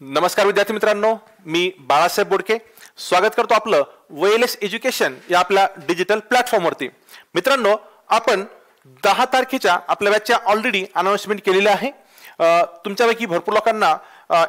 नमस्कार विद्यार्थी मित्रांनो, मी बाळासाहेब बोडके स्वागत करतो आपलं वेलएस एज्युकेशन या आपल्या डिजिटल प्लॅटफॉर्मवरती। मित्रांनो, आपण 10 तारखेच्या आपल्या बॅचच्या ऑलरेडी अनाउन्समेंट केलेली आहे। तुमच्यापैकी भरपूर लोकांना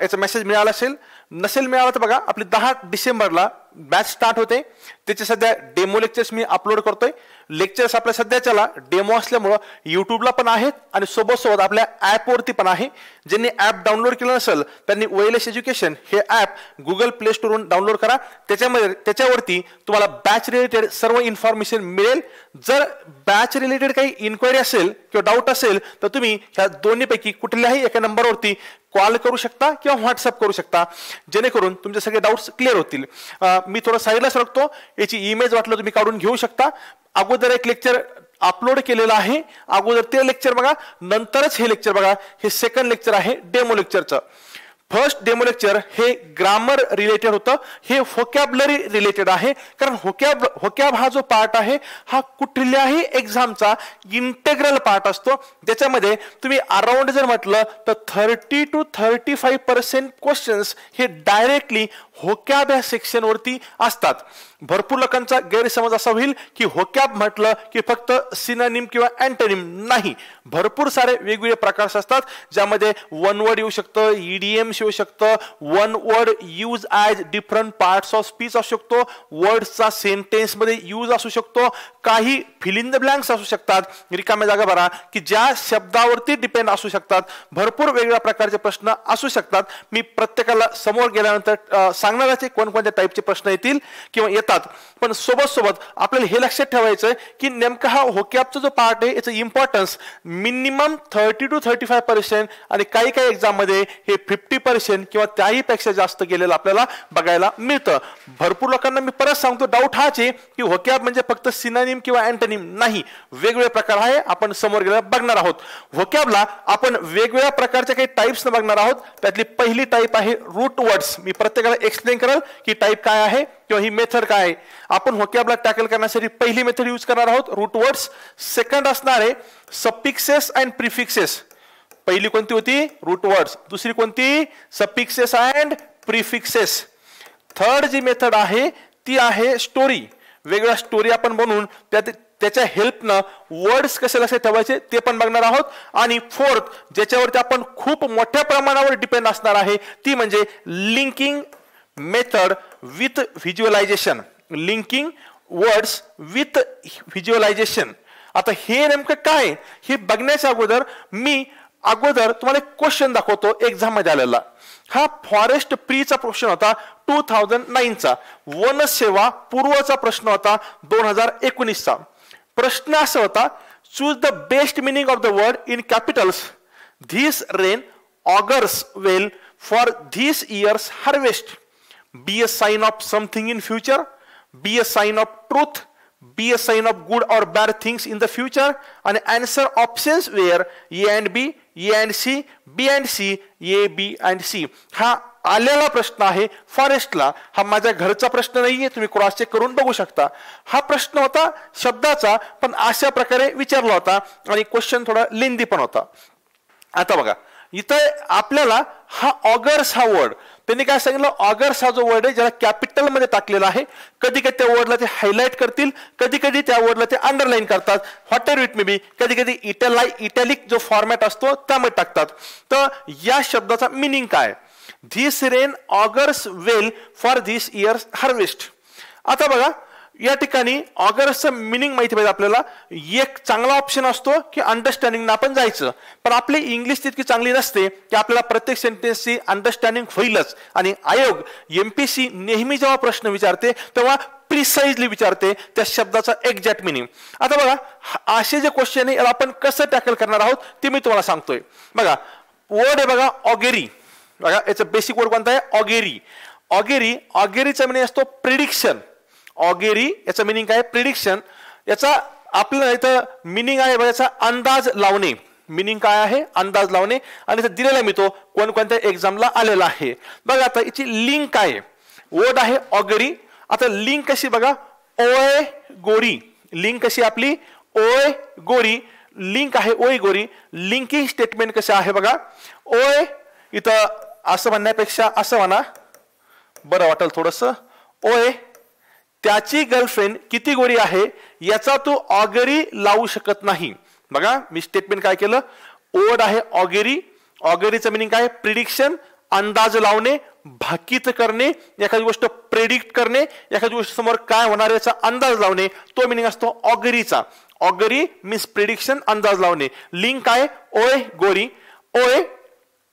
याचा मेसेज मिळाला असेल, नसेल मिळाला तर बघा, आपली 10 डिसेंबरला बॅच स्टार्ट होते। त्याचे सध्या डेमो लेक्चर्स मी अपलोड करतोय। लेक्चर्स आपल्या सध्याच्याला डेमो असल्यामुळे यूट्यूबला पण आहेत आणि सोबत सोबत आपल्या ॲप वरती पण आहे। ज्यांनी ॲप डाउनलोड केलं नसेल त्यांनी वेलएस एज्युकेशन हे ॲप गुगल प्ले स्टोरवरून डाउनलोड करा। त्याच्यावरती तुम्हाला बॅच रिलेटेड सर्व इन्फॉर्मेशन मिळेल। जर बॅच रिलेटेड काही इन्क्वायरी असेल किंवा डाऊट असेल तर तुम्ही ह्या दोन्हीपैकी कुठल्याही एका नंबरवरती कॉल करू शकता किंवा व्हॉट्सअप करू शकता, जेणेकरून तुमचे सगळे डाऊट्स क्लिअर होतील। मी थोडं साईडला सरकतो, याची इमेज वाटलं तुम्ही काढून घेऊ शकता। अगोदर एक लेक्चर अपलोड केलेलं आहे, अगोदर ते लेक्चर बघा, नंतरच हे लेक्चर बघा। हे सेकंड लेक्चर आहे डेमो लेक्चरचं। फर्स्ट डेमो लेक्चर हे ग्रामर रिलेटेड होतं, हे व्होकॅब्युलरी रिलेटेड आहे। कारण व्होकॅब हा जो पार्ट आहे हा कुठल्याही एक्झामचा इंटेग्रल पार्ट असतो। त्याच्यामध्ये तुम्ही अराउंड जर म्हटलं तर 30 to 35% क्वेश्चन्स हे डायरेक्टली व्होकॅब या सेक्शन वरती असतात। भरपूर लोकांचा गैरसमज असा होईल की व्होकॅब म्हटलं की फक्त सिनोनिम किंवा अँटोनिम, नाही, भरपूर सारे वेगवेगळे प्रकार असतात, ज्यामध्ये वन वर्ड येऊ शकतं, ईडीएम येऊ शकतं, one word use as different parts of speech असू शकतो, वर्ड्सचा सेंटेन्स मध्ये यूज असू शकतो, काही फिल इन द ब्लँक्स असू शकतात, रिकाम्या जागा भरा की ज्या शब्दावरती डिपेंड असू शकतात। भरपूर वेगवेगळ्या प्रकारचे प्रश्न असू शकतात। मी प्रत्येकाला समोर गेल्यानंतर सांगणारच आहे कोणकोणत्या टाईपचे प्रश्न येतील किंवा येतात। पण सोबत सोबत आपल्याला हे लक्षात ठेवायचं की नेमका हा व्होकॅबचा जो पार्ट आहे याचं इम्पॉर्टन्स मिनिमम 30 to 35% आणि काही काही एक्झाम मध्ये हे 50% किंवा त्याही पेक्षा जास्त गेलेलं आपल्याला बघायला मिळतं। भरपूर लोकांना मी परत सांगतो, डाऊट हाच आहे की व्होकॅब म्हणजे फक्त सिनोनिम किंवा अँटोनिम, नाही, वेगवेगळे प्रकार आहे। आपण समोर गेल्यावर बघणार आहोत। व्होकॅबला आपण वेगवेगळ्या प्रकारच्या काही टाइप्स बघणार आहोत। त्यातली पहिली टाइप आहे रूट वर्ड्स। मी प्रत्येकाला एक्सप्लेन करेल की टाइप काय आहे किंवा ही मेथड काय आहे। आपण व्होकॅबला टॅकल करण्यासाठी पहिली मेथड यूज करणार आहोत, रूट वर्ड्स। सेकंड असणार आहे सफिक्सेस अँड प्रिफिक्सेस। पहिली कोणती होती? Root words. दुसरी कोणती? Suffixes and prefixes. थर्ड जी मेथड आहे ती आहे स्टोरी। वेगवेगळ्या स्टोरी आपण बनवून त्याच्या हेल्पनं वर्ड्स कसे लक्षात ठेवायचे ते पण बघणार आहोत। आणि फोर्थ, ज्याच्यावरती आपण खूप मोठ्या प्रमाणावर डिपेंड असणार आहे, ती म्हणजे linking method with visualisation. Linking words with visualisation. आता हे नेमकं काय हे बघण्याच्या अगोदर मी तुम्हाला एक क्वेश्चन दाखवतो एक्झाम मध्ये आलेला। हा फॉरेस्ट प्रीचा प्रश्न होता 2009चा, वनसेवा पूर्वचा प्रश्न होता 2019चा। प्रश्न असा होता, choose the best meaning of the word in capitals. This rain augurs well for this year's harvest. Be a sign of something in future, be a sign of truth, be a sign of good or bad things in the future, and answer options where A and B, A and C, B and C, A, B and C। हा आलेला प्रश्न आहे फॉरेस्टला। हा माझ्या घरचा प्रश्न नाहीये, तुम्ही क्रॉस चेक करून बघू शकता। हा प्रश्न होता शब्दाचा, पण अशा प्रकारे विचारला होता आणि क्वेश्चन थोडा लेंदी पण होता। आता बघा, इथं आपल्याला हा ऑगर्स हा वर्ड, त्यांनी काय सांगितलं, ऑगर्स हा जो वर्ड आहे ज्याला कॅपिटल मध्ये टाकलेला आहे, कधी कधी त्या वर्डला ते हायलाइट करतील, कधी कधी त्या वर्डला ते अंडरलाईन करतात, what ever it may be, कधी कधी इटॅलिक जो फॉर्मॅट असतो त्यामध्ये टाकतात। तर या शब्दाचा मिनिंग काय? This rain augurs well for this year's harvest. आता बघा, या ठिकाणी ऑगर्सचं मिनिंग माहिती पाहिजे आपल्याला। एक चांगला ऑप्शन असतो की अंडरस्टँडिंग आपण जायचं, पण आपली इंग्लिश तितकी चांगली नसते की आपल्याला प्रत्येक सेंटेन्सची अंडरस्टँडिंग होईलच। आणि आयोग एमपीसी नेहमी जेव्हा प्रश्न विचारते तेव्हा प्रिसाइजली विचारते त्या शब्दाचा एक्झॅक्ट मिनिंग। आता बघा, असे जे क्वेश्चन आहे आपण कसं टॅकल करणार आहोत ते मी तुम्हाला सांगतोय। बघा, वर्ड आहे बघा ऑगेरी। बघा, याचं बेसिक वर्ड कोणता आहे? ऑगेरी। ऑगेरीचा मिनिंग असतो प्रिडिक्शन। ऑगेरी याचा मिनिंग काय? प्रिडिक्शन। याचा आपल्याला इथं मिनिंग आहे बघा, याचा अंदाज लावणे। मिनिंग काय आहे? अंदाज लावणे। आणि इथं दिलेला मी तो कोणकोणत्या एक्झामला आलेला आहे। बघा, आता याची लिंक काय आहे? वर्ड आहे ऑगेरी। आता लिंक कशी बघा, ओय गोरी। लिंक कशी आपली? ओय गोरी। लिंक आहे ओय गोरी। लिंकिंग स्टेटमेंट कसं आहे बघा, ओय इथं असं म्हणण्यापेक्षा असं म्हणा, बरं वाटेल थोडस. ओय त्याची गर्लफ्रेंड किती गोरी आहे याचा तू ऑगरी लावू शकत नाही. बघा मी स्टेटमेंट काय केलं, ओड आहे ऑगरी. ऑगरीचं मिनिंग काय, प्रिडिक्शन, अंदाज लावणे, भाकीत करणे, एखादी गोष्ट प्रेडिक्ट करणे, एखादी गोष्ट समोर काय होणार याचा अंदाज लावणे, तो मिनिंग असतो ऑगरीचा. ऑगरी मीन्स प्रिडिक्शन, अंदाज लावणे. लिंक काय, ओय गोरी. ओय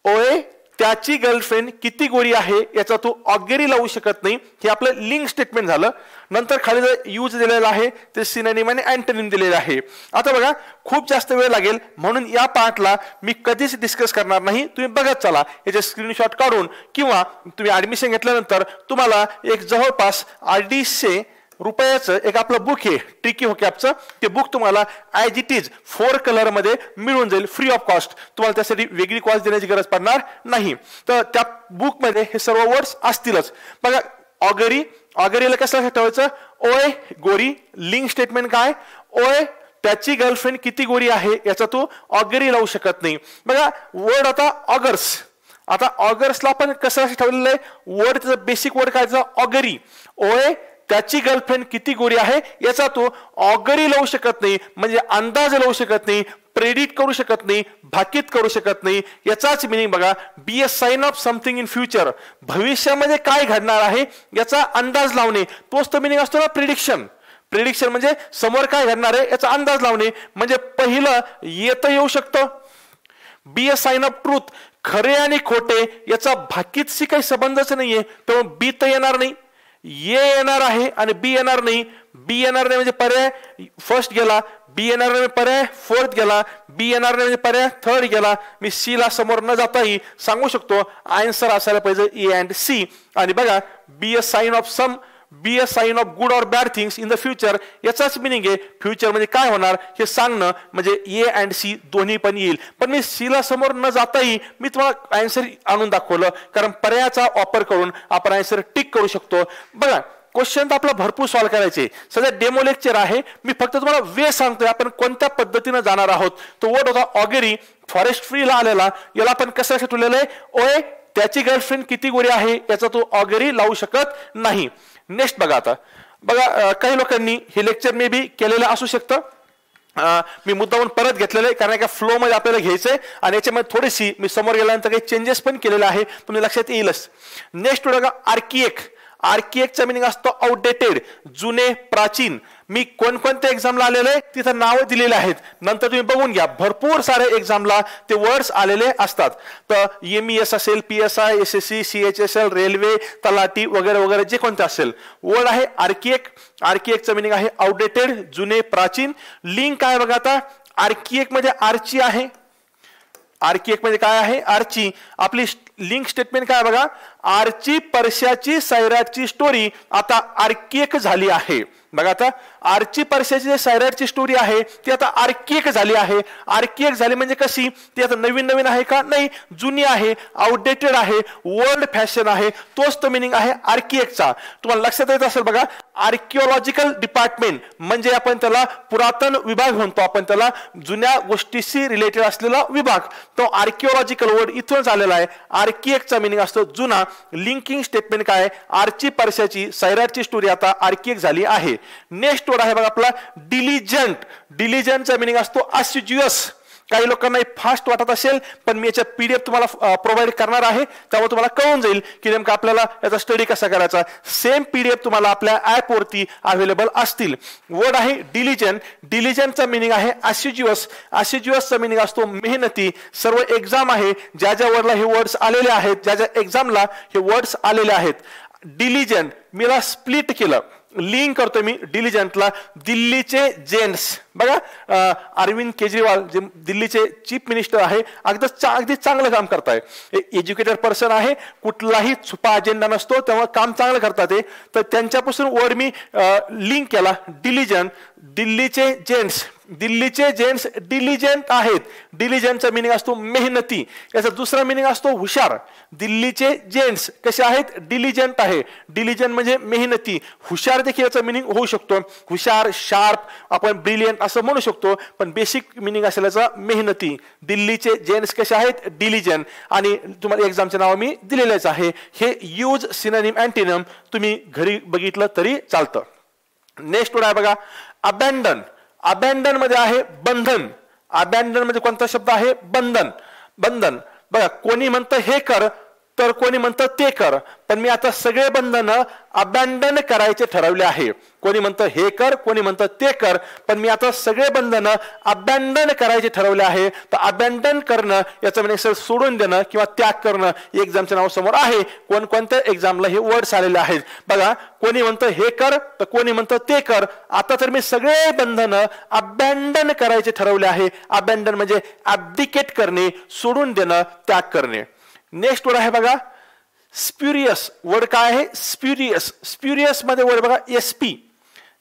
ओय त्याची गर्लफ्रेंड किती गोरी आहे याचा तू ऑगरी लावू शकत नाही, हे आपलं लिंक स्टेटमेंट झालं. नंतर खाली जर यूज दिलेला आहे ते सिनोनिम आणि अँटोनिम दिलेलं आहे. आता बघा खूप जास्त वेळ लागेल म्हणून या पार्टला मी कधीच डिस्कस करणार नाही. तुम्ही बघत चला, याचे स्क्रीनशॉट काढून, किंवा तुम्ही ऍडमिशन घेतल्यानंतर तुम्हाला एक जवळपास 250 रुपयाचं एक आपलं बुक आहे ट्रिकी व्होकॅबचं. ते बुक तुम्हाला ॲज इट इज 4 कलर मध्ये मिळून जाईल फ्री ऑफ कॉस्ट. तुम्हाला त्यासाठी वेगळी कॉस्ट देण्याची गरज पडणार नाही. तर त्या बुक मध्ये हे सर्व वर्ड्स असतीलच. बघा ऑगरी, ऑगरीला कसं ठेवायचं, ओय गोरी. लिंक स्टेटमेंट काय, ओय त्याची गर्लफ्रेंड किती गोरी आहे याचा तू ऑगरी लावू शकत नाही. बघा वर्ड आता ऑगर्स. आता ऑगर्सला आपण कसं ठेवलेलं आहे, वर्ड बेसिक वर्ड काय, ऑगरी. ओय त्याची गर्लफ्रेंड किती गोरी आहे याचा तो ऑगरी लावू शकत नाही, म्हणजे अंदाज लावू शकत नाही, प्रेडिक्ट करू शकत नाही, भाकीत करू शकत नाही. याचाच मिनिंग बघा, be a sign of something in future. भविष्यामध्ये काय घडणार आहे याचा अंदाज लावणे, तोच तो मिनिंग असतो ना प्रिडिक्शन. प्रिडिक्शन म्हणजे समोर काय घडणार आहे याचा अंदाज लावणे, म्हणजे पहिलं येतं येऊ शकतं. Be a sign of truth, खरे आणि खोटे याचा भाकीतशी काही संबंधच नाहीये, तो बी तर येणार नाही. ये येणार आहे आणि बी येणार नाही. बी येणार नाही म्हणजे पर्याय फर्स्ट गेला, बी येणार नाही पर्याय फोर्थ गेला, बी येणार नाही म्हणजे पर्याय थर्ड गेला. मी सी ला समोर न जाताही सांगू शकतो आन्सर असायला पाहिजे ए अँड सी. आणि बघा be a sign of some, be a sign of good or bad things in the future, याचाच मिनिंग आहे फ्युचर मध्ये काय होणार हे सांगणं, म्हणजे ए अँड सी दोन्ही पण येईल. पण मी सी ला समोर न जाताही मी तुम्हाला आन्सर आणून दाखवलं, कारण पर्यायाचा वापर करून आपण आन्सर टिक करू शकतो. बघा क्वेश्चन तर आपला भरपूर सॉल्व्ह करायचे, सध्या डेमो लेक्चर आहे, मी फक्त तुम्हाला वे सांगतोय आपण कोणत्या पद्धतीने जाणार आहोत. तो वर्ड होता ऑगरी, फॉरेस्ट फ्रीला आलेला. याला आपण कसं ठेवलेलं आहे, ओय त्याची गर्लफ्रेंड किती गोरी आहे याचा तो ऑगरी लावू शकत नाही. नेक्स्ट बघा. आता बघा काही लोकांनी हे लेक्चर मे बी केलेलं असू शकतं, मी मुद्दामून परत घेतलेलं आहे कारण एका फ्लो मध्ये आपल्याला घ्यायचंय आणि याच्यामध्ये थोडीशी मी समोर गेल्यानंतर काही चेंजेस पण केलेले आहे, तुम्ही लक्षात येईलच. नेक्स्ट बघा आर्किएक. आर्किएकचा मिनिंग असतो आउटडेटेड, जुने, प्राचीन. मी कोणकोणत्या एक्झामला आलेले आहे तिथं नावं दिलेले आहेत, नंतर तुम्ही बघून घ्या. भरपूर सारे एक्झामला ते वर्ड्स आलेले असतात. तर MES असेल, PSI, SSC, CHSL, रेल्वे, तलाठी वगैरे वगैरे जे कोणते असेल वर्ड आहे आर्किएक. आर्किएकचं मिनिंग आहे आउटडेटेड, जुने, प्राचीन. लिंक आहे बघा. आता आर्किएक मध्ये आर्ची आहे. आर्किएक मध्ये काय आहे, आर्ची. आपली लिंक स्टेटमेंट काय बघा, आर्ची परशाची सैराटची स्टोरी आता आर्किएक झाली आहे. बघा आता आर्ची परशाची जे सैराटची स्टोरी आहे ती आता आर्किएक झाली आहे. आर्किएक झाली म्हणजे कशी, ती आता नवीन नवीन आहे का, नाही, जुनी आहे, आउटडेटेड आहे, वर्ल्ड फॅशन आहे. तोच तो मिनिंग आहे आर्किएकचा. तुम्हाला लक्षात येत असेल बघा, आर्किओलॉजिकल डिपार्टमेंट म्हणजे आपण त्याला पुरातन विभाग म्हणतो, आपण त्याला जुन्या गोष्टीशी रिलेटेड असलेला विभाग. तो आर्किओलॉजिकल वर्ड इथूनच आलेला आहे. आर्किएकचा मिनिंग असतो जुना. लिंकिंग स्टेटमेंट काय, आर्ची परशाची सैराटची स्टोरी आता आर्किएक झाली आहे. नेक्स्ट वर्ड आहे बघा आपला डिलिजंट. डिलिजंटचा मिनिंग असतो असिड्युअस. काही लोकांना फास्ट वाटत असेल पण मी याचा PDF तुम्हाला प्रोव्हाइड करणार आहे, त्यामुळे तुम्हाला कळून जाईल की नेमका आपल्याला याचा स्टडी कसा करायचा. सेम PDF तुम्हाला आपल्या ऍप वरती अवेलेबल असतील. वर्ड आहे डिलिजंट. डिलिजंटचा मिनिंग आहे असिड्युअस. असिड्युअसचा मिनिंग असतो मेहनती. सर्व एक्झाम आहे ज्या ज्या वर्डला हे वर्ड्स आलेले आहेत, ज्या ज्या एक्झामला हे वर्ड्स आलेले आहेत. डिलिजंट मीला स्प्लिट केलं, लिंक करतो मी डिलिजंटला. दिल्लीचे जेंट्स. बघा अरविंद केजरीवाल जे दिल्लीचे चीफ मिनिस्टर आहे, अगदी चांगलं काम करताय. एज्युकेटेड पर्सन आहे, कुठलाही छुपा अजेंडा नसतो, तेव्हा काम चांगलं करतात ते. तर त्यांच्यापासून वर्ड मी लिंक केला डिलिजंट. दिल्लीचे जेंट्स. दिल्लीचे जेंट्स डिलिजंट आहेत. डिलिजंटचा मिनिंग असतो मेहनती. याचा दुसरा मिनिंग असतो हुशार. दिल्लीचे जेंट्स कसे आहेत, डिलिजंट आहे. डिलिजंट म्हणजे मेहनती. हुशार देखील याचा मिनिंग होऊ शकतो. हुशार, शार्प, आपण ब्रिलियंट असं म्हणू शकतो, पण बेसिक मिनिंग असेल याचा मेहनती. दिल्लीचे जेन्स कसे आहेत, डिलिजन. आणि तुम्हाला एक्झामचे नाव मी दिलेलेच आहे. हे यूज सिनोनिम अँटोनिम तुम्ही घरी बघितलं तरी चालतं. नेक्स्ट वर्ड आहे बघा अबॅन्डन. अबॅन्डन मध्ये आहे बंधन. अबॅन्डन मध्ये कोणता शब्द आहे, बंधन. बंधन बघा, कोणी म्हणतं हे कर तर कोणी म्हणतं ते कर, पण मी आता सगळे बंधन अबॅन्डन करायचे ठरवले आहे. कोणी म्हणतं हे कर, कोणी म्हणतं ते कर, पण मी आता सगळे बंधन अबॅन्डन करायचे ठरवले आहे. तर अबॅन्डन करणं याचं म्हणजे सोडून देणं किंवा त्याग करणं. एक्झामच्या नाव समोर आहे, कोणकोणत्या एक्झामला हे वर्ड्स आलेले आहेत बघा. कोणी म्हणतं हे कर तर कोणी म्हणतं ते कर. आता तर मी सगळे बंधन अबॅन्डन करायचे ठरवले आहे. अबॅन्डन म्हणजे ॲब्डिकेट करणे, सोडून देणं, त्याग करणे. नेक्स्ट वर्ड आहे बघा स्प्युरियस. वर्ड काय आहे, स्प्युरियस. स्प्युरियस मध्ये वर्ड बघा एसपी.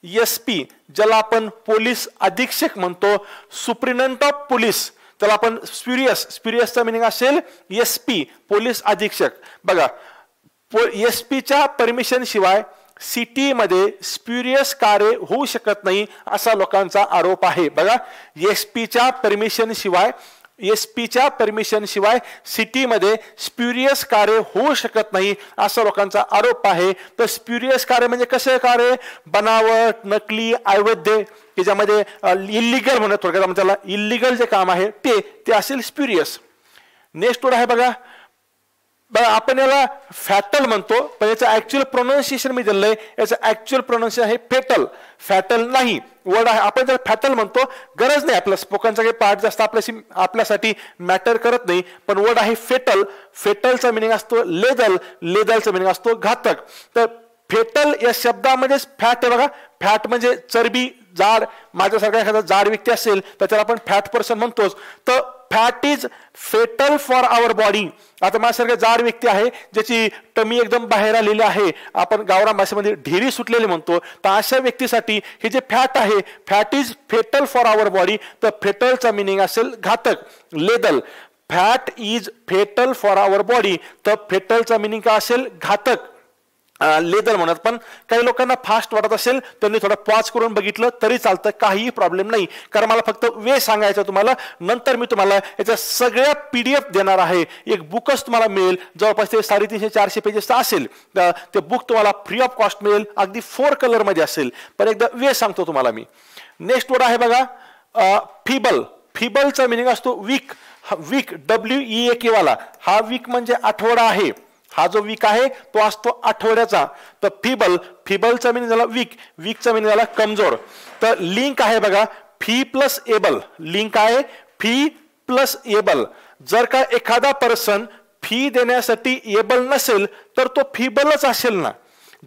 एसपी ज्याला आपण पोलीस अधीक्षक म्हणतो, सुप्रिटेंडेंट ऑफ पोलीस, त्याला आपण स्प्युरियस. स्प्युरियसचा मिनिंग असेल एसपी, पोलीस अधीक्षक. बघा एसपीच्या परमिशन शिवाय सिटीमध्ये स्प्युरियस कार्य होऊ शकत नाही असा लोकांचा आरोप आहे. बघा एसपीच्या परमिशन शिवाय, एसपीच्या परमिशन शिवाय सिटीमध्ये स्प्युरियस कार्य होऊ शकत नाही असा लोकांचा आरोप आहे. तर स्प्युरियस कार्य म्हणजे कसे कार्य, बनावट, नकली, अवैध, की ज्यामध्ये इलिगल म्हणत, थोडक्यात आपण त्याला इलिगल जे काम आहे ते असेल स्प्युरियस. नेक्स्ट वर्ड आहे बघा आपण याला फॅटल म्हणतो, पण याचं ऍक्च्युअल प्रोनाउन्सिएशन मी दिलंय. याचं ऍक्च्युअल प्रोनाउन्सिएशन आहे फेटल. फॅटल नाही वर्ड आहे, आपण त्याला फॅटल म्हणतो. गरज नाही, आपला स्पोकनचा काही पार्ट जास्त आपल्यासाठी मॅटर करत नाही, पण वर्ड आहे फेटल. फेटलचा मिनिंग असतो लेदल. लेदलचा मिनिंग असतो घातक. तर फेटल या शब्दामध्येच फॅट आहे बघा. फॅट म्हणजे चरबी, जाड. माझ्यासारखा एखादा जाड व्यक्ती असेल तर त्याला आपण फॅट पर्सन म्हणतोच. तर fat is fatal for our body. आता माझ्यासारखा जाड व्यक्ती आहे ज्याची टमी एकदम बाहेर आलेली आहे, आपण गावरान भाषेमध्ये ढेरी सुटलेली म्हणतो, तर अशा व्यक्तीसाठी हे जे फॅट आहे, fat is fatal for our body. तर फेटलचा मिनिंग असेल घातक, lethal. Fat is fatal for our body, तर फेटलचा मिनिंग काय असेल, घातक, लेदर म्हणत. पण काही लोकांना फास्ट वाटत असेल त्यांनी थोडं पॉज करून बघितलं तरी चालतं, काहीही प्रॉब्लेम नाही. कारण मला फक्त वे सांगायचं तुम्हाला. नंतर मी तुम्हाला याच्या सगळ्या PDF देणार आहे. एक बुकच तुम्हाला मिळेल, जवळपास ते 350-400 पेजेसचं असेल. ते बुक तुम्हाला फ्री ऑफ कॉस्ट मिळेल, अगदी 4 कलर मध्ये असेल. पण एकदा वे सांगतो तुम्हाला मी. नेक्स्ट वर्ड आहे बघा फिबल. फिबलचा मिनिंग असतो वीक. वीक WEAK वाला. हा वीक म्हणजे आठवडा आहे. हा जो वीक आहे तो असतो आठवड्याचा. तर फिबल, फिबलचा मिनिंग झाला वीक, वीकचा मिनिंग झाला कमजोर. तर लिंक आहे बघा फी प्लस एबल. लिंक आहे फी प्लस एबल. जर का एखादा पर्सन फी देण्यासाठी एबल नसेल तर तो फिबलच असेल ना.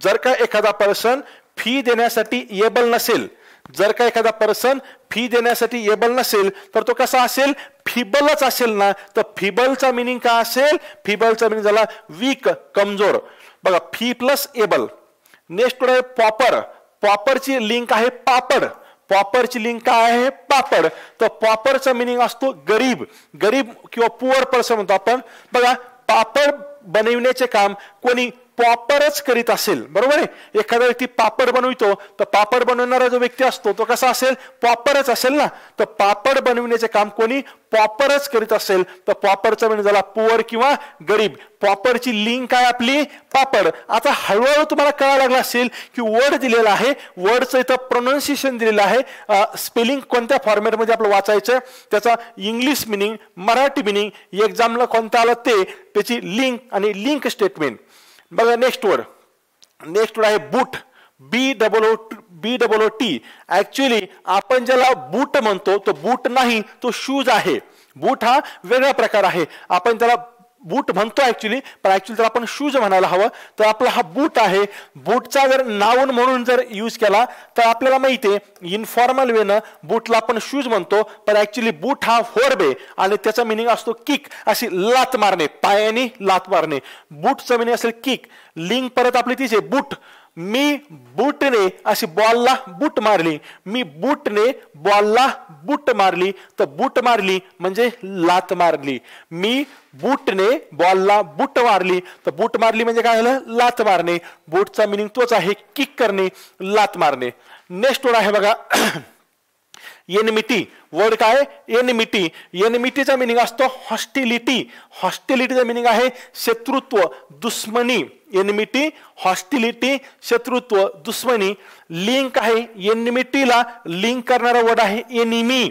जर का एखादा पर्सन फी देण्यासाठी एबल नसेल, जर का एखादा पर्सन फी देण्यासाठी एबल नसेल तर तो कसा असेल, फिबलच असेल ना. तर फिबलचा मिनिंग काय असेल, फिबलचा मिनिंग झाला वीक, कमजोर. बघा फी प्लस एबल. नेक्स्ट आहे पॉपर. पॉपरची लिंक आहे पापड. पॉपरची लिंक काय आहे, पापड. तर पॉपरचा मिनिंग असतो गरीब. गरीब किंवा पुअर पर्सन म्हणतो आपण. बघा पापड बनविण्याचे काम कोणी पॉपरच करीत असेल, बरोबर आहे. एखादा व्यक्ती पापड बनवितो तर पापड बनवणारा जो व्यक्ती असतो तो कसा असेल, पॉपरच असेल ना. तर पापड बनविण्याचे काम कोणी पॉपरच करीत असेल तर पॉपरचा म्हणजे झाला पुअर किंवा गरीब. पॉपरची लिंक आहे आपली पापड. आता हळूहळू तुम्हाला कळायला लागला असेल की वर्ड दिलेला आहे, वर्डचं इथं प्रोनाउन्सिएशन दिलेलं आहे, स्पेलिंग कोणत्या फॉर्मॅटमध्ये आपलं वाचायचं, त्याचा इंग्लिश मिनिंग, मराठी मिनिंग, एक्झामला कोणतं आलं ते, त्याची लिंक आणि लिंक स्टेटमेंट. बघा नेक्स्ट वर्ड. नेक्स्ट वर्ड आहे बूट. BOOT. ऍक्च्युअली आपण ज्याला बूट म्हणतो तो बूट नाही, तो शूज आहे. बूट हा वेगळा प्रकार आहे. आपण त्याला बूट म्हणतो ऍक्च्युली, पण ऍक्च्युली त्याला आपण शूज म्हणायला हवं. तर आपला हा बूट आहे. बूटचा जर नाउन म्हणून जर यूज केला तर आपल्याला माहिती आहे इनफॉर्मल वेनं बूटला आपण शूज म्हणतो, पण ऍक्च्युली बूट हा वर्ब आहे आणि त्याचा मिनिंग असतो किक, अशी लात मारणे, पायाने लात मारणे. बूटचा मिनिंग असेल किक. लिंक परत आपली तीच आहे बूट. मी बूटने अशी बॉलला बूट मारली. मी बूटने बॉलला बूट मारली. तर बूट मारली म्हणजे लात मारली. मी बूटने बॉलला बूट मारली. तर बूट मारली म्हणजे काय झालं, लात मारणे. बूटचा मिनिंग तोच आहे, किक करणे, लात मारणे. नेक्स्ट वर्ड आहे बघा एनिमिटी वर्ड काय एनिमिटी. एनिमिटीचा मिनिंग असतो हॉस्टिलिटी. हॉस्टिलिटीचा मिनिंग आहे शत्रुत्व, दुश्मनी. एनिमिटी, हॉस्टिलिटी, शत्रुत्व, दुश्मनी. लिंक आहे एनिमिटीला लिंक करणारा वर्ड आहे एनिमी.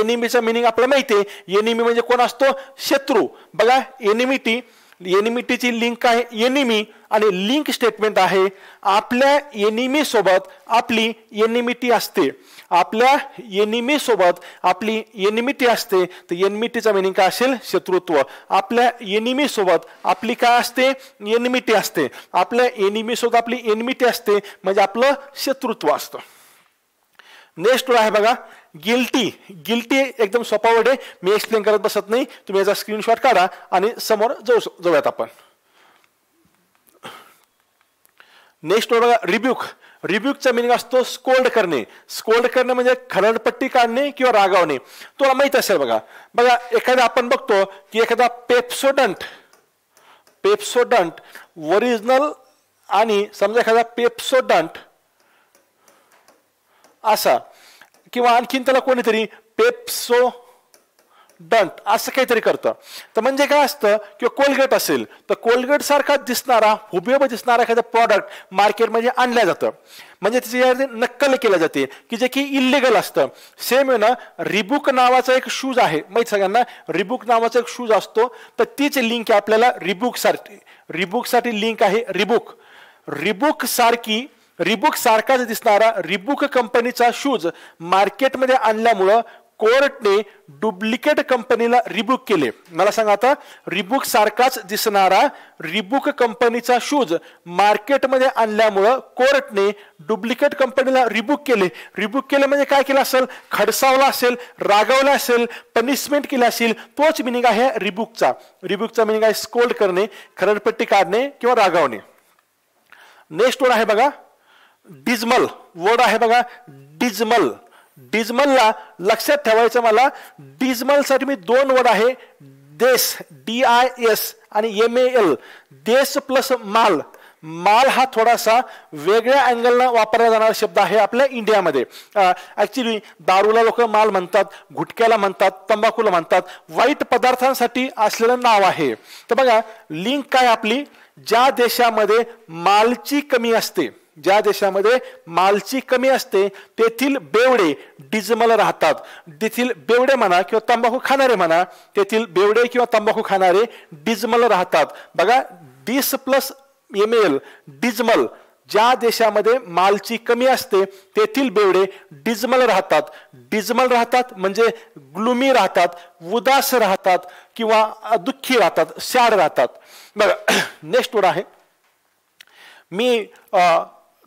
एनिमीचा मिनिंग आपल्याला माहिती आहे. एनिमी म्हणजे कोण असतो शत्रू. बघा एनिमिटी, एनिमिटीची लिंक आहे एनिमी आणि लिंक स्टेटमेंट आहे आपल्या एनिमी सोबत आपली एनिमिटी असते. आपल्या एनिमी सोबत आपली एनिमिटी असते. तर एनिमिटीचा मिनिंग काय असेल शत्रुत्व. आपल्या एनिमी सोबत आपली काय असते एनिमिटी असते. आपल्या एनिमी सोबत आपली एनिमिटी असते म्हणजे आपलं शत्रुत्व असतं. नेक्स्ट आहे बघा गिल्टी. गिल्टी एकदम सोपा वर्ड आहे, मी एक्सप्लेन करत बसत नाही. तुम्ही याचा स्क्रीनशॉट काढा आणि समोर जाऊयात आपण. नेक्स्ट बघा रिब्यूक. रिब्यूकचा मिनिंग असतो स्कोल्ड करणे. स्कोल्ड करणे म्हणजे खरडपट्टी काढणे किंवा रागावणे. तुला माहित असेल बघा. बघा एखादा आपण बघतो की एखादा पेप्सोडंट, पेप्सोडंट ओरिजिनल आणि समजा एखादा पेप्सोडंट असा किंवा आणखीन त्याला कोणीतरी पेप्सो डंट असं काहीतरी करतं. तर म्हणजे काय असतं किंवा कोलगेट असेल तर कोलगेट सारखा दिसणारा हुबेहूब दिसणारा एखादं प्रॉडक्ट मार्केटमध्ये आणलं जातं. म्हणजे त्याची नक्कल केली जाते की जे की इलिगल असतं. सेम आहे ना रिबुक नावाचा एक शूज आहे माहिती सगळ्यांना. रिबुक नावाचा एक शूज असतो तर तीच लिंक आहे आपल्याला रिबुकसाठी. रिबुकसाठी लिंक आहे रिबुक. रिबुक सारखाच दिसणारा रिबुक कंपनीचा शूज मार्केटमध्ये आणल्यामुळं कोर्टने डुप्लिकेट कंपनीला रिबुक केले. मला सांगा आता रिबुक सारखाच दिसणारा रिबुक कंपनीचा शूज मार्केटमध्ये आणल्यामुळं कोर्टने डुप्लिकेट कंपनीला रिबुक केले. रिबुक केले म्हणजे काय केलं असेल खडसावला असेल, रागावला असेल, पनिशमेंट केली असेल. तोच मिनिंग आहे रिबुकचा. रिबुकचा मिनिंग आहे स्कोल्ड करणे, खरडपट्टी काढणे किंवा रागावणे. नेक्स्ट वर्ड आहे बघा डिजमल. वर्ड आहे बघा डिजमल. डिजमलला लक्षात ठेवायचं मला. डिजमल साठी मी दोन वर्ड आहे देश DIS आणि MAL. देश प्लस माल. माल हा थोडासा वेगळ्या अँगलला वापरला जाणारा शब्द आहे आपल्या इंडियामध्ये. ऍक्च्युली दारूला लोक माल म्हणतात, गुटख्याला म्हणतात, तंबाखूला म्हणतात. वाईट पदार्थांसाठी असलेलं नाव आहे. तर बघा लिंक काय आपली ज्या देशामध्ये मालची कमी असते, ज्या देशामध्ये मालची कमी असते तेथील बेवडे डिजमल राहतात. तेथील बेवडे म्हणा किंवा तंबाखू खाणारे म्हणा, तेथील बेवडे किंवा तंबाखू खाणारे डिजमल राहतात. बघा डिस प्लस MAL डिजमल. ज्या देशामध्ये मालची कमी असते तेथील बेवडे डिजमल राहतात. डिजमल राहतात म्हणजे ग्लुमी राहतात, उदास राहतात किंवा दुःखी राहतात, सॅड राहतात. बघा नेक्स्ट वर्ड आहे. मी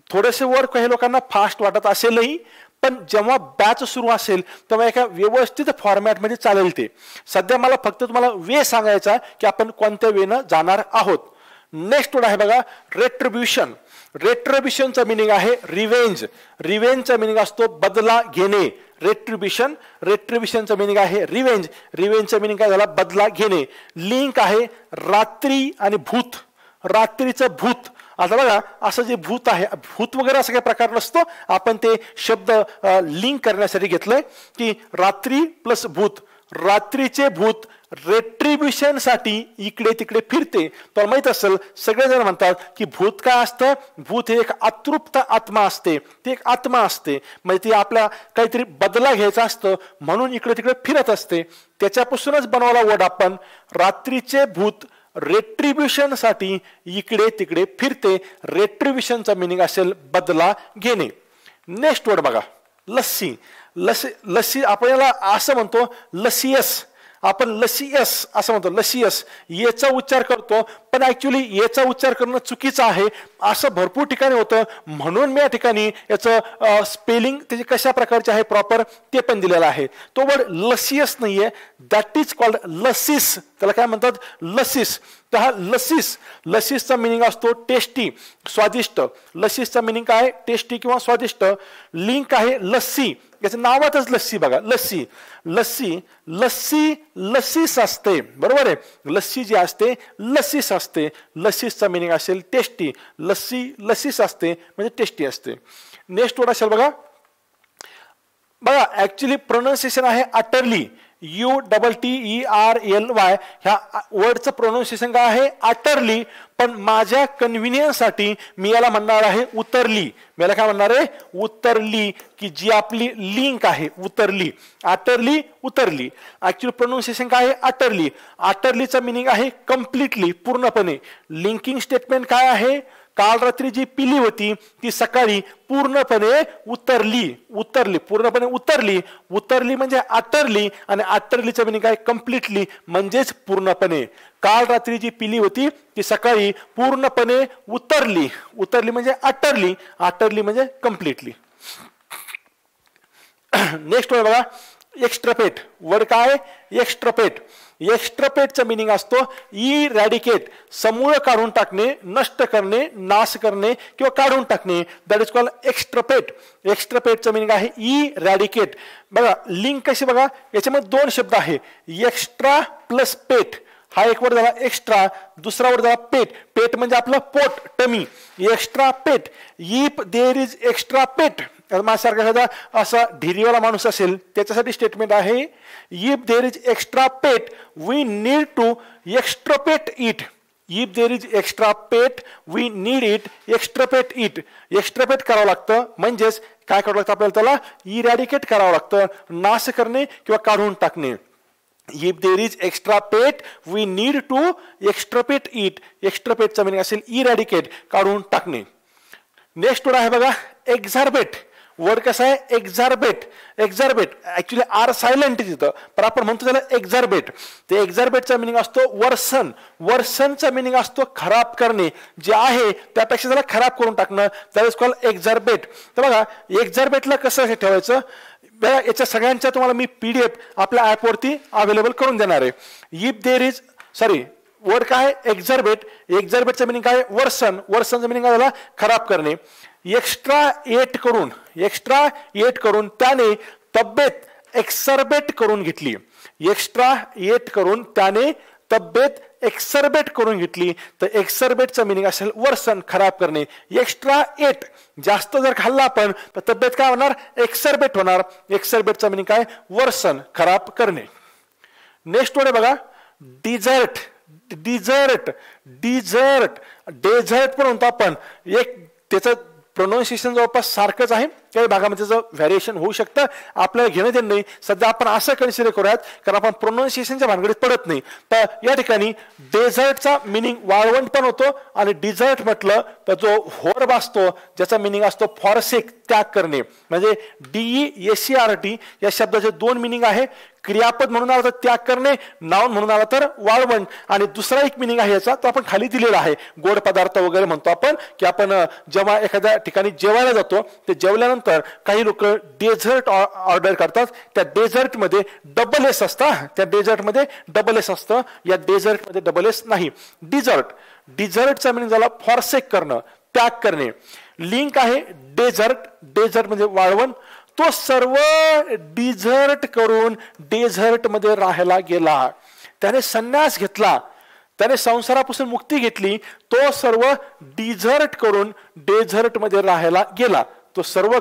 थोडेसे वर्ड काही लोकांना फास्ट वाटत असेलही पण जेव्हा बॅच सुरू असेल तेव्हा एका व्यवस्थित फॉर्मॅटमध्ये चालेल ते. सध्या मला फक्त तुम्हाला वे सांगायचा की आपण कोणत्या वेनं जाणार आहोत. नेक्स्ट वर्ड आहे बघा रेट्रिब्युशन. रेट्रिब्युशनचा मिनिंग आहे रिवेंज. रिवेंजचा मिनिंग असतो बदला घेणे. रेट्रिब्युशन, रेट्रिब्युशनचा मिनिंग आहे रिवेंज. रिवेंजचा मिनिंग काय झाला बदला घेणे. लिंक आहे रात्री आणि भूत. रात्रीचं भूत. आता बघा असं जे भूत आहे, भूत वगैरे असं काही प्रकार नसतो, आपण ते शब्द लिंक करण्यासाठी घेतलंय की रात्री प्लस भूत. रात्रीचे भूत रेट्रिब्युशन साठी इकडे तिकडे फिरते. तर माहित असेल सगळेजण म्हणतात की भूत काय असतं, भूत हे एक अतृप्त आत्मा असते, ती एक आत्मा असते. म्हणजे ती आपला काहीतरी बदला घ्यायचा असतं म्हणून इकडे तिकडे फिरत असते. त्याच्यापासूनच बनवला वर्ड आपण. रात्रीचे भूत रेट्रिब्युशन साठी इकडे तिकडे फिरते. रेट्रिब्युशनचा मिनिंग असेल बदला घेणे. नेक्स्ट वर्ड बघा लस्सी. लस्सी आपण याला असं म्हणतो लसियस. आपण लसियस असं म्हणतो, लसियस याचा उच्चार करतो पण ऍक्च्युली याचा उच्चार करणं चुकीचं आहे. असं भरपूर ठिकाणी होतं म्हणून मी या ठिकाणी याचं स्पेलिंग त्याची कशा प्रकारचे आहे प्रॉपर ते पण दिलेलं आहे. तो वर्ड लसियस नाहीये, दॅट इज कॉल्ड लसिस. त्याला काय म्हणतात लसिस. तर हा लसिस, लसिसचा मिनिंग असतो टेस्टी, स्वादिष्ट. लसिसचा मिनिंग काय टेस्टी किंवा स्वादिष्ट. लिंक आहे लस्सी. याच्या नावातच लस्सी बघा. लस्सी, लस्सी, लस्सी लसीस असते. बरोबर आहे. लस्सी जी असते लसीस असते. लसीसचा मिनिंग असेल टेस्टी. लस्सी लसीस असते म्हणजे टेस्टी असते. नेक्स्ट वर्ड असेल बघा बघा ऍक्च्युली प्रोनाउन्सिएशन आहे अटरली, UTTERLY ह्या वर्डचं प्रोनाउन्सिएशन काय आहे अटरली, पण माझ्या कन्व्हिनियन्ससाठी मी याला म्हणणार आहे उतरली. मी याला काय म्हणणार आहे उतरली, की जी आपली लिंक आहे उतरली. अटरली उतरली, ऍक्च्युली प्रोनाउन्सिएशन काय आहे अटरली. अटरलीचा मिनिंग आहे कम्प्लिटली पूर्णपणे. लिंकिंग स्टेटमेंट काय आहे काल रात्री जी पिली होती ती सकाळी पूर्णपणे उतरली. उतरली पूर्णपणे उतरली. उतरली म्हणजे अटरली आणि अटरलीचं मिनिंग काय कम्प्लिटली म्हणजेच पूर्णपणे. काल रात्री जी पिली होती ती सकाळी पूर्णपणे उतरली. उतरली म्हणजे अटरली, अटरली म्हणजे कम्प्लिटली. नेक्स्ट वर्ड बघा एक्स्ट्रापेट. वर्ड काय एक्स्ट्रापेट. एक्स्ट्रापेटचा मिनिंग असतो इरॅडिकेट, समूळ काढून टाकणे, नष्ट करणे, नाश करणे किंवा काढून टाकणे. That is called extirpate. एक्स्ट्रापेटचा मिनिंग आहे इरॅडिकेट. बघा लिंक कशी बघा, याच्यामध्ये दोन शब्द आहे एक्स्ट्रा प्लस पेट. हा एक वर्ड झाला एक्स्ट्रा, दुसरा वर्ड झाला पेट. पेट म्हणजे आपलं पोट, टमी. एक्स्ट्रा पेट. इफ देर इज एक्स्ट्रा पेट, माझ्यासारखा एखादा असा ढिरीवाला माणूस असेल त्याच्यासाठी स्टेटमेंट आहे इफ देर इज एक्स्ट्रा पेट we need to extirpate it. If there is extra पेट we need it extirpate it. Extirpate करावं लागतं म्हणजेच काय करावं लागतं आपल्याला त्याला इरॅडिकेट करावं लागतं, नाश करणे किंवा काढून टाकणे. इफ देर इज एक्स्ट्रा पेट we need to extirpate it. एक्स्ट्रापेटचा मिनिंग असेल इरॅडिकेट, काढून टाकणे. नेक्स्ट वर्ड आहे बघा एक्झार्बेट. वर्ड कसा आहे एक्झार्बेट. एक्झार्बेट ऍक्च्युली आर सायलेंट तिथं, पण आपण म्हणतो त्याला एक्झार्बेट. ते एक्झार्बेटचा मिनिंग असतो वर्सन. वर्सनचा मिनिंग असतो खराब करणे, जे आहे त्यापेक्षा त्याला खराब करून टाकणं. That is called exacerbate. तर बघा एक्झार्बेटला कसं ठेवायचं, बघा याच्या सगळ्यांच्या तुम्हाला मी PDF आपल्या ऍपवरती अवेलेबल करून देणार आहे. इफ देर इज वर्ड काय एक्झार्बेट. एक्झार्बेटचा मिनिंग काय वर्सन. वर्सनचा मिनिंग काय झाला खराब करणे. एक्स्ट्रा एट करून त्याने तब्येत एक्सर्बेट करून घेतली. एक्स्ट्रा एट करून त्याने तब्येत एक्सर्बेट करून घेतली. तर एक्सर्बेटचा मिनिंग असेल वर्सन, खराब करणे. एक्स्ट्रा एट जास्त जर खाल्ला आपण तर तब्येत काय होणार एक्सर्बेट होणार. एक्सर्बेटचा मिनिंग काय वर्सन, खराब करणे. नेक्स्ट वर्ड बघा डिझर्ट. डिझर्ट डिझर्ट डेझर्ट पण म्हणतो आपण. एक त्याचं प्रोनाउन्सिएशन जवळपास सारखंच आहे, काही भागामध्ये त्याचं व्हॅरिएशन होऊ शकतं, आपल्याला घेणं देणं नाही. सध्या आपण असं कन्सिडर करूयात कारण आपण प्रोनाउन्सिएशनच्या भानगडीत पडत नाही. तर या ठिकाणी डेझर्टचा मिनिंग वाळवंट पण होतो आणि डिझर्ट म्हटलं तर जो व्हर्ब असतो ज्याचा मिनिंग असतो फॉरसेक, त्याग करणे. म्हणजे DESCRT या शब्दाचे दोन मिनिंग आहे. क्रियापद म्हणून आला तर त्याग करणे, नाउन म्हणून आला तर वाळवंट. आणि दुसरा एक मिनिंग आहे याचा तो आपण खाली दिलेला आहे. गोड पदार्थ वगैरे म्हणतो आपण, की आपण जेव्हा एखाद्या ठिकाणी जेवायला जातो ते जेवल्यानंतर काही लोक डेझर्ट ऑर्डर करतात. त्या डेझर्टमध्ये डबल एस असतं, त्या डेझर्टमध्ये डबल एस असतं, या डेझर्टमध्ये डबल एस नाही. डिझर्ट. डिझर्टचा मिनिंग झाला फॉरसेक करणं, त्याग करणे. लिंक आहे डेझर्ट. डेझर्ट म्हणजे वाळवण. तो सर्व डिझर्ट करून डेझर्ट मध्ये राहायला गेला. त्याने संन्यास घेतला, त्याने संसारापासून मुक्ती घेतली. तो सर्व डिझर्ट करून डेझर्ट मध्ये राहायला गेला. तो सर्व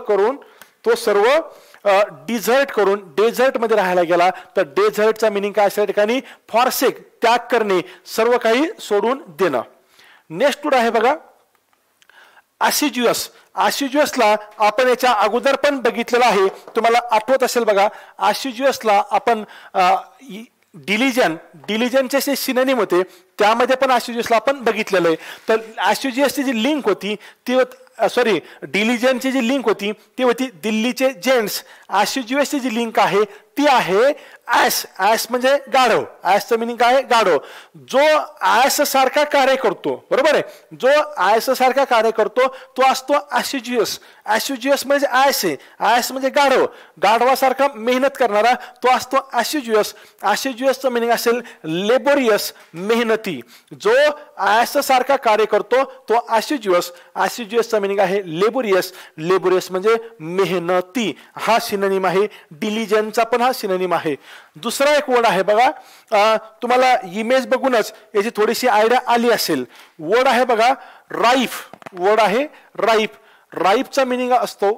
डिझर्ट करून डेझर्ट मध्ये राहायला गेला. तर डेझर्टचा मिनिंग काय असेल ठिकाणी फॉरसेक, त्याग करणे, सर्व काही सोडून देणं. नेक्स्ट वर्ड आहे बघा असिज्युअस. असिज्युअसला आपण याच्या अगोदर पण बघितलेलं आहे, तुम्हाला आठवत असेल बघा. असिज्युअसला आपण डिलिजनचे जे सिनोनिम होते त्यामध्ये पण असिज्युअसला आपण बघितलेलं आहे. तर असिज्युअसची जी लिंक होती ती डिलिजनची जी लिंक होती ती होती दिल्लीचे जेंट्स. असिज्युअसची जी लिंक आहे ती आहे ऍस. ऍस म्हणजे गाढव. ऍसचं मिनिंग काय गाढव. जो ऍस सारखा कार्य करतो, बरोबर आहे, जो ऍस सारखा कार्य करतो तो असतो असिज्युअस. असिज्युअस म्हणजे ऍस आहे. ऍस म्हणजे गाढव, गाढवासारखा मेहनत करणारा तो असतो असिज्युअस. असिज्युअसचं मिनिंग असेल लेबोरियस, मेहनती. जो ऍस सारखा कार्य करतो तो असिज्युअस. असिज्युअसचा मिनिंग आहे लेबोरियस. लेबोरियस म्हणजे मेहनती. हा सिनोनिम आहे. डिलिजनचा पण हा सिनोनिम आहे. दुसरा एक वर्ड आहे बघा, तुम्हाला इमेज बघूनच याची थोडीशी आयडिया आली असेल. वर्ड आहे बघा राईफ. वर्ड आहे राईफ. राईफचा मिनिंग असतो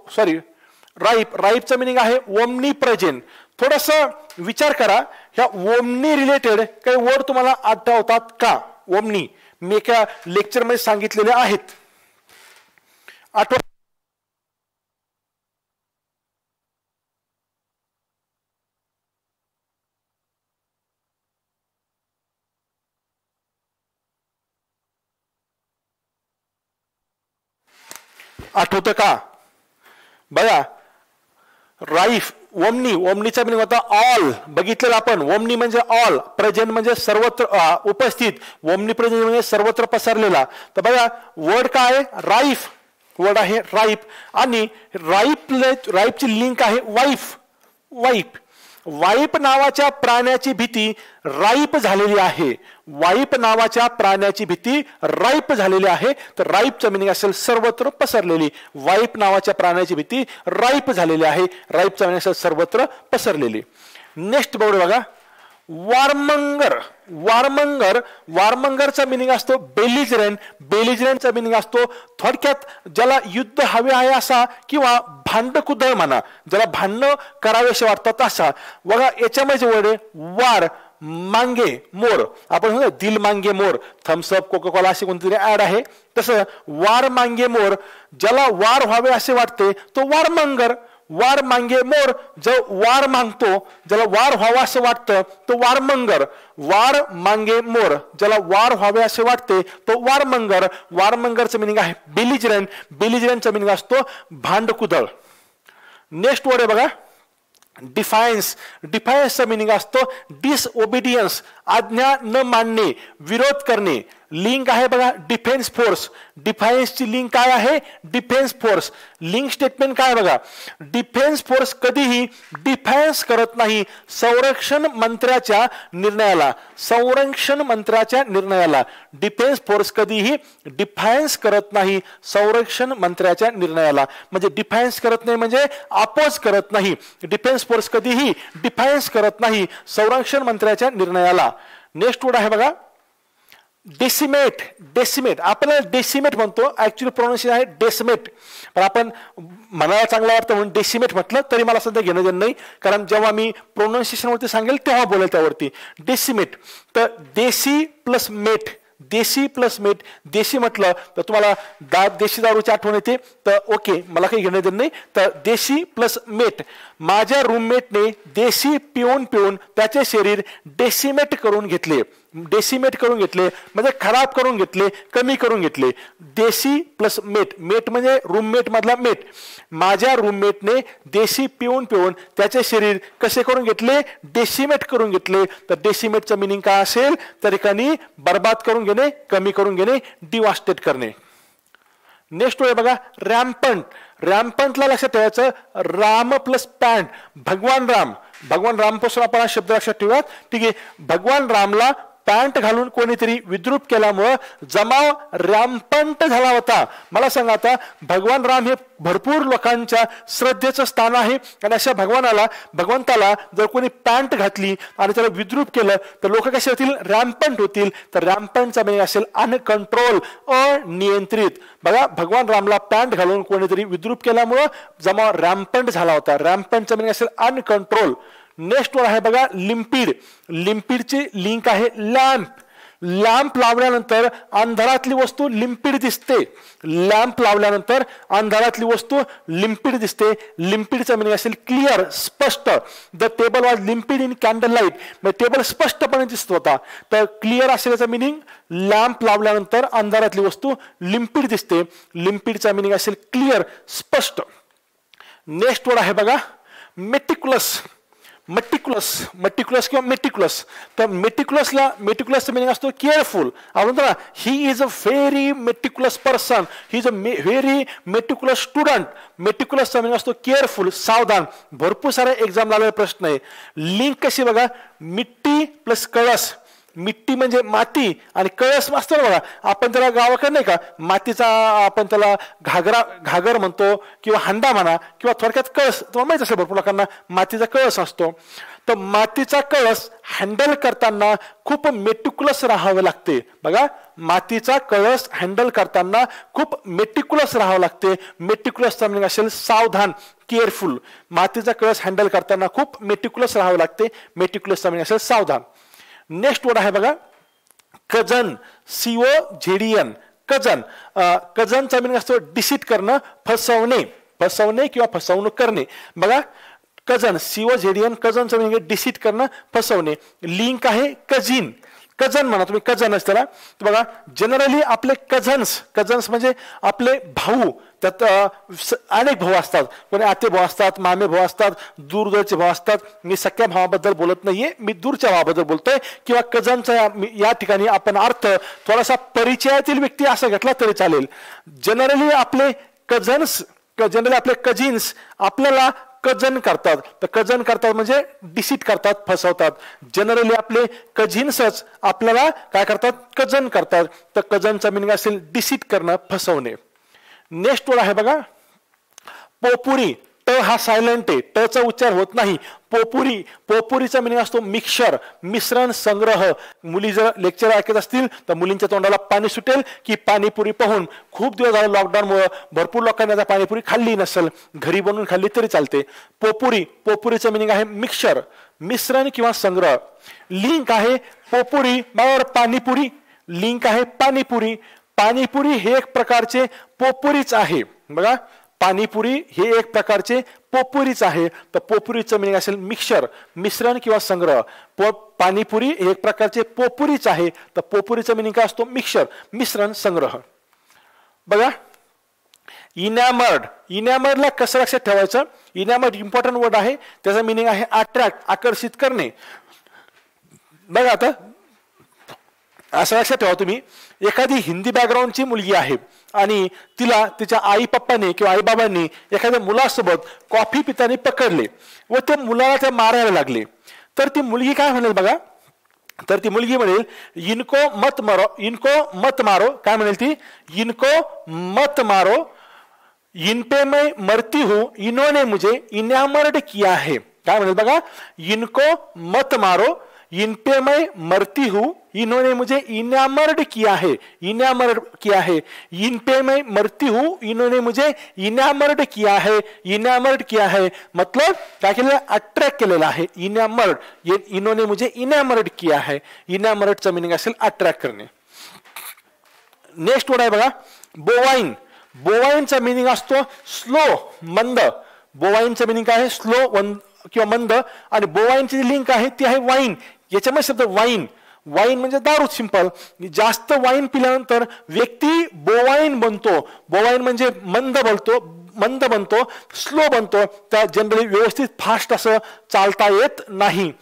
राईप, राईपचा मिनिंग आहे ओमनी प्रेझेंट. थोडस विचार करा, ह्या ओमनी रिलेटेड काही वर्ड तुम्हाला आठवतात का? ओमनी मी एका लेक्चर मध्ये सांगितलेले आहेत, आठव. आठवतं का? बघा, राईफ, ओमनी, ओमनीचा मिनिंग होता ऑल. बघितलेलं आपण, ओमनी म्हणजे ऑल, प्रेझेंट म्हणजे सर्वत्र उपस्थित, ओमनी प्रेझेंट म्हणजे सर्वत्र पसरलेला. तर बघा वर्ड काय आहे? राईफ. वर्ड आहे राईप. आणि राईपची लिंक आहे वाईफ. वाईफ, वाईप नावाच्या प्राण्याची भीती राईप झालेली आहे. वाईप नावाच्या प्राण्याची भीती राईप झालेली आहे. तर राईपचं मिनिंग असेल सर्वत्र पसरलेली. वाईप नावाच्या प्राण्याची भीती राईप झालेली आहे. राईपचं मिनिंग असेल सर्वत्र पसरलेली. नेक्स्ट बोर्ड बघा, वारमंगर. वारमंगर, वारमंगरचा मिनिंग असतो बेलिजरंट. बेलिजरंटचा मिनिंग असतो थोडक्यात ज्याला युद्ध हवे आहे असा, किंवा भांडकुदळ म्हणा, ज्याला भांडणं करावेसे वाटतात असा. बघा याच्यामध्ये वर्ड आहे वार मांगे मोर. आपण म्हणतो दिल मांगे मोर, थम्सअप, कोका कोला अशी कोणतीतरी ऍड आहे, तसं वार मांगे मोर, ज्याला वार व्हावे असे वाटते तो वारमंगर. वार मांगे मोर, जो वार मागतो, ज्याला वार व्हावा असं वाटतं तो वारमंगर. वार मांगे मोर, ज्याला वार व्हावे असे वाटते तो वारमंगर. वारमंगरचं मिनिंग आहे बेलिजरंट. बेलिजरंटचा मिनिंग असतो भांडकुदळ. नेक्स्ट वर्ड आहे बघा, डिफायन्स. डिफायन्सचा मिनिंग असतो डिसओबिडियन्स, आज्ञा न मानणे, विरोध करणे. लिंक आहे बघा डिफेन्स फोर्स. डिफायन्सची लिंक काय आहे? Defence force. लिंक स्टेटमेंट काय बघा, डिफेन्स फोर्स कधीही डिफायन्स करत नाही संरक्षण मंत्र्याच्या निर्णयाला. संरक्षण मंत्र्याच्या निर्णयाला डिफेन्स फोर्स कधीही डिफायन्स करत नाही संरक्षण मंत्र्याच्या निर्णयाला. म्हणजे डिफायन्स करत नाही म्हणजे अपोज करत नाही. डिफेन्स फोर्स कधीही डिफायन्स करत नाही संरक्षण मंत्र्याच्या निर्णयाला. नेक्स्ट वर्ड आहे बघा डेसिमेट. डेसिमेट, आपण डेसिमेट म्हणतो, ऍक्च्युअली प्रोनाउन्सिएशन आहे डेसिमेट, पण आपण म्हणायला चांगलं वाटतं म्हणून डेसिमेट म्हटलं तरी मला सध्या घेणं देणं नाही, कारण जेव्हा मी प्रोनाउन्सिएशन वरती सांगेल तेव्हा बोलेल त्यावरती. डेसिमेट, तर देशी प्लस मेट. देशी प्लस मेट. देशी म्हटलं तर तुम्हाला देशी दारूची आठवण येते, तर ओके मला काही घेणं देणं नाही. तर देशी प्लस मेट. माझ्या रूममेटने देशी पिऊन पिऊन त्याचे शरीर डेसिमेट करून घेतले. डेसिमेट करून घेतले म्हणजे खराब करून घेतले, कमी करून घेतले. देशी प्लस मेट. मेट म्हणजे रूममेट मधला मेट. माझ्या रूममेटने देशी पिऊन पिऊन त्याचे शरीर कसे करून घेतले? डेसिमेट करून घेतले. तर डेसिमेटचं मिनिंग काय असेल? त्या ठिकाणी बर्बाद करून घेणे, कमी करून घेणे, डिवास्टेट करणे. नेक्स्ट आहे बघा रॅम्पंट. रॅम्पंटला लक्षात ठेवायचं राम प्लस पॅन्ट. भगवान राम. भगवान राम पासून आपण हा शब्द लक्षात ठेवूयात. ठीक आहे, भगवान रामला पॅन्ट घालून कोणीतरी विद्रूप केल्यामुळं जमाव रॅम्पंट झाला होता. मला सांगा आता, भगवान राम हे भरपूर लोकांच्या श्रद्धेचं स्थान आहे, आणि अशा भगवंताला जर कोणी पॅन्ट घातली आणि त्याला विद्रूप केलं तर लोक कसे होतील? रॅम्पंट होतील. तर रॅम्पंटचा मिनिंग असेल अनकंट्रोल, अनियंत्रित. बघा, भगवान रामला पॅन्ट घालून कोणीतरी विद्रूप केल्यामुळं जमाव रॅम्पंट झाला होता. रॅम्पंटचा मिनिंग असेल अनकंट्रोल. नेक्स्ट वर आहे बघा लिम्पिड. लिम्पिडची लिंक आहे लॅम्प. लॅम्प लावल्यानंतर अंधारातली वस्तू लिम्पिड दिसते. लॅम्प लावल्यानंतर अंधारातली वस्तू लिम्पिड दिसते. लिम्पिडचा मिनिंग असेल क्लिअर, स्पष्ट. The table was लिम्पिड in candle light. म्हणजे टेबल स्पष्टपणे दिसत होता. तर क्लिअर असेल याचा मिनिंग लॅम्प लावल्यानंतर अंधारातली वस्तू लिम्पिड दिसते. लिम्पिडचा मिनिंग असेल क्लिअर, स्पष्ट. नेक्स्ट वर्ड आहे बघा मेटिक्युलस. मटिक्युलस, मटिक्युलस किंवा मेटिक्युलस. तर मेटिक्युलसचा मिनिंग असतो केअरफुल. आपण म्हणतो ना, he is a very meticulous person, he is a very meticulous student. मेटिक्युलसचा मिनिंग असतो केअरफुल, सावधान. भरपूर सारे एक्झाम आलेला प्रश्न आहे. लिंक कशी बघा, मिट्टी प्लस कळस. मिट्टी म्हणजे माती आणि कळस असतो ना बघा, आपण त्याला गावाकडे नाही का मातीचा आपण त्याला घागर म्हणतो, किंवा हंडा म्हणा, किंवा थोडक्यात कळस. तुम्हाला माहित असेल भरपूर लोकांना मातीचा कळस असतो. तर मातीचा कळस हँडल करताना खूप मेटिक्युलस राहावे लागते. बघा, मातीचा कळस हँडल करताना खूप मेटिक्युलस राहावं लागते. मेटिक्युलसचा मीनिंग असेल सावधान, केअरफुल. मातीचा कळस हँडल करताना खूप मेटिक्युलस राहावं लागते. मेटिक्युलसचा मीनिंग असेल सावधान. नेक्स्ट वर्ड आहे बघा कजन, COZEN. कजन, कजनचा मीनिंग असतो डिसीट करणं, फसवणे, फसवणे किंवा फसवणूक करणे. बघा कजन, COZEN, कजनचा मीनिंग डिसीट करणं, फसवणे. लिंक आहे कझिन, कजन म्हणा तुम्ही, कजन असताना. बघा जनरली आपले कझन्स म्हणजे आपले भाऊ. त्यात अनेक भाऊ असतात, कोणी आते भाऊ असतात, मामे भाऊ असतात, दूरचे भाऊ असतात. मी सख्या भावाबद्दल बोलत नाहीये, मी दूरच्या भावाबद्दल बोलतोय. किंवा कझनचा या ठिकाणी आपण अर्थ थोडासा परिचयातील व्यक्ती असा घेतला तरी चालेल. जनरली आपले कझिन्स आपल्याला कजन करतात. तर कजन करतात म्हणजे डिसीट करतात, फसवतात. जनरली आपले कझिन्सच आपल्याला काय करतात, कजन करतात. तर कजनचा मिनिंग असेल डिसीट करणं, फसवणे. नेक्स्ट वर्ड आहे बघा पोपुरी. ट हा सायलेंट आहे, ट चा उच्चार होत नाही. पोपुरी, पोपुरीचा मिनिंग असतो मिक्सचर, मिश्रण, संग्रह. मुली जर लेक्चर ऐकत असतील तर मुलींच्या तोंडाला पाणी सुटेल की पाणीपुरी पाहून. खूप दिवस झाले लॉकडाऊनमुळे भरपूर लोकांनी आता पाणीपुरी खाल्ली नसेल, घरी बनवून खाल्ली तरी चालते. पोपुरी, पोपुरीचं मिनिंग आहे मिक्सचर, मिश्रण किंवा संग्रह. लिंक आहे पोपुरी बरोबर पाणीपुरी. लिंक आहे पाणीपुरी. पाणीपुरी हे एक प्रकारचे पोपुरीच आहे. बघा पाणीपुरी हे एक प्रकारचे पोपुरीच आहे. तर पोपुरीचं मिनिंग असेल मिक्सचर, मिश्रण किंवा संग्रह. पाणीपुरी हे एक प्रकारचे पोपुरीच आहे. तर पोपुरीचं मिनिंग काय असतो, मिक्सचर, मिश्रण, संग्रह. बघा इनॅमर्ड, इनॅमर्डला कसं लक्षात ठेवायचं. इनॅमर्ड इम्पॉर्टंट वर्ड आहे, त्याचा मिनिंग आहे अट्रॅक्ट, आकर्षित करणे. बघा आता असं लक्षात ठेवा तुम्ही, एखादी हिंदी बॅकग्राऊंडची मुलगी आहे आणि तिला तिच्या आई पप्पाने किंवा आई बाबांनी एखाद्या मुलासोबत कॉफी पिताना पकडले व त्या मुलाला ते मारायला लागले. तर ती मुलगी काय म्हणेल बघा, तर ती मुलगी म्हणेल इनको मत मारो, इनको मत मारो. काय म्हणेल ती, इनको मत मारो, इन पे मैं मरती हूं, इन्होंने मुझे इनामर्ड किया है. काय म्हणेल बघा, इनको मत मारो, इन पे मैं मरती हूं, इन्होंने मुझे इनामर्ड किया है. इनामर्ड किया है, इन पे मैं मरती हूं, इन्होंने मुझे इनामर्ड किया है. इनामर्ड किया है मतलब काय केलेलं, अट्रॅक्ट केलेलं आहे. इनामर्ड, इन्होंने मुझे इनामर्ड किया है. इनामर्डचा मिनिंग असेल अट्रॅक्ट करणे. नेक्स्ट वर्ड आहे बघा बोवाईन. बोवाईनचा मिनिंग असतो स्लो, मंद. बोवाईनचा मिनिंग काय आहे, स्लो किंवा मंद. आणि बोवाईनची लिंक आहे ती आहे वाईन. याच्यामध्ये शब्द वाईन, वाईन म्हणजे दारू, सिंपल. जास्त वाईन पिल्यानंतर व्यक्ती बोवाईन बनतो. बोवाईन म्हणजे मंद बनतो, स्लो बनतो. त्या जनरली व्यवस्थित फास्ट असं चालता येत नाही.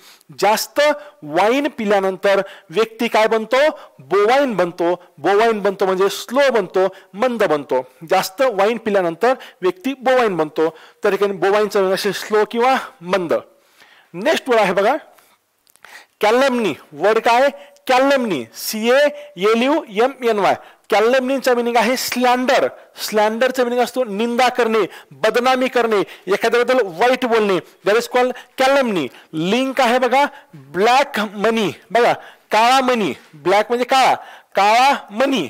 जास्त वाईन पिल्यानंतर व्यक्ती काय बनतो, बोवाईन बनतो. बोवाईन बनतो म्हणजे स्लो बनतो, मंद बनतो. जास्त वाईन पिल्यानंतर व्यक्ती बोवाईन बनतो. तर बोवाईनचं असेल स्लो किंवा मंद. नेक्स्ट वर्ड आहे बघा कॅलमनी. वर्ड काय, कॅलमनी, CALUMNY. कॅलमनीचा मिनिंग आहे स्लॅन्डर. स्लॅन्डरचा मिनिंग असतो निंदा करणे, बदनामी करणे, एखाद्याबद्दल वाईट बोलणे. That is called calumny. Link आहे बघा ब्लॅक मनी. बघा काळा मनी, ब्लॅक म्हणजे काळा, काळा मनी.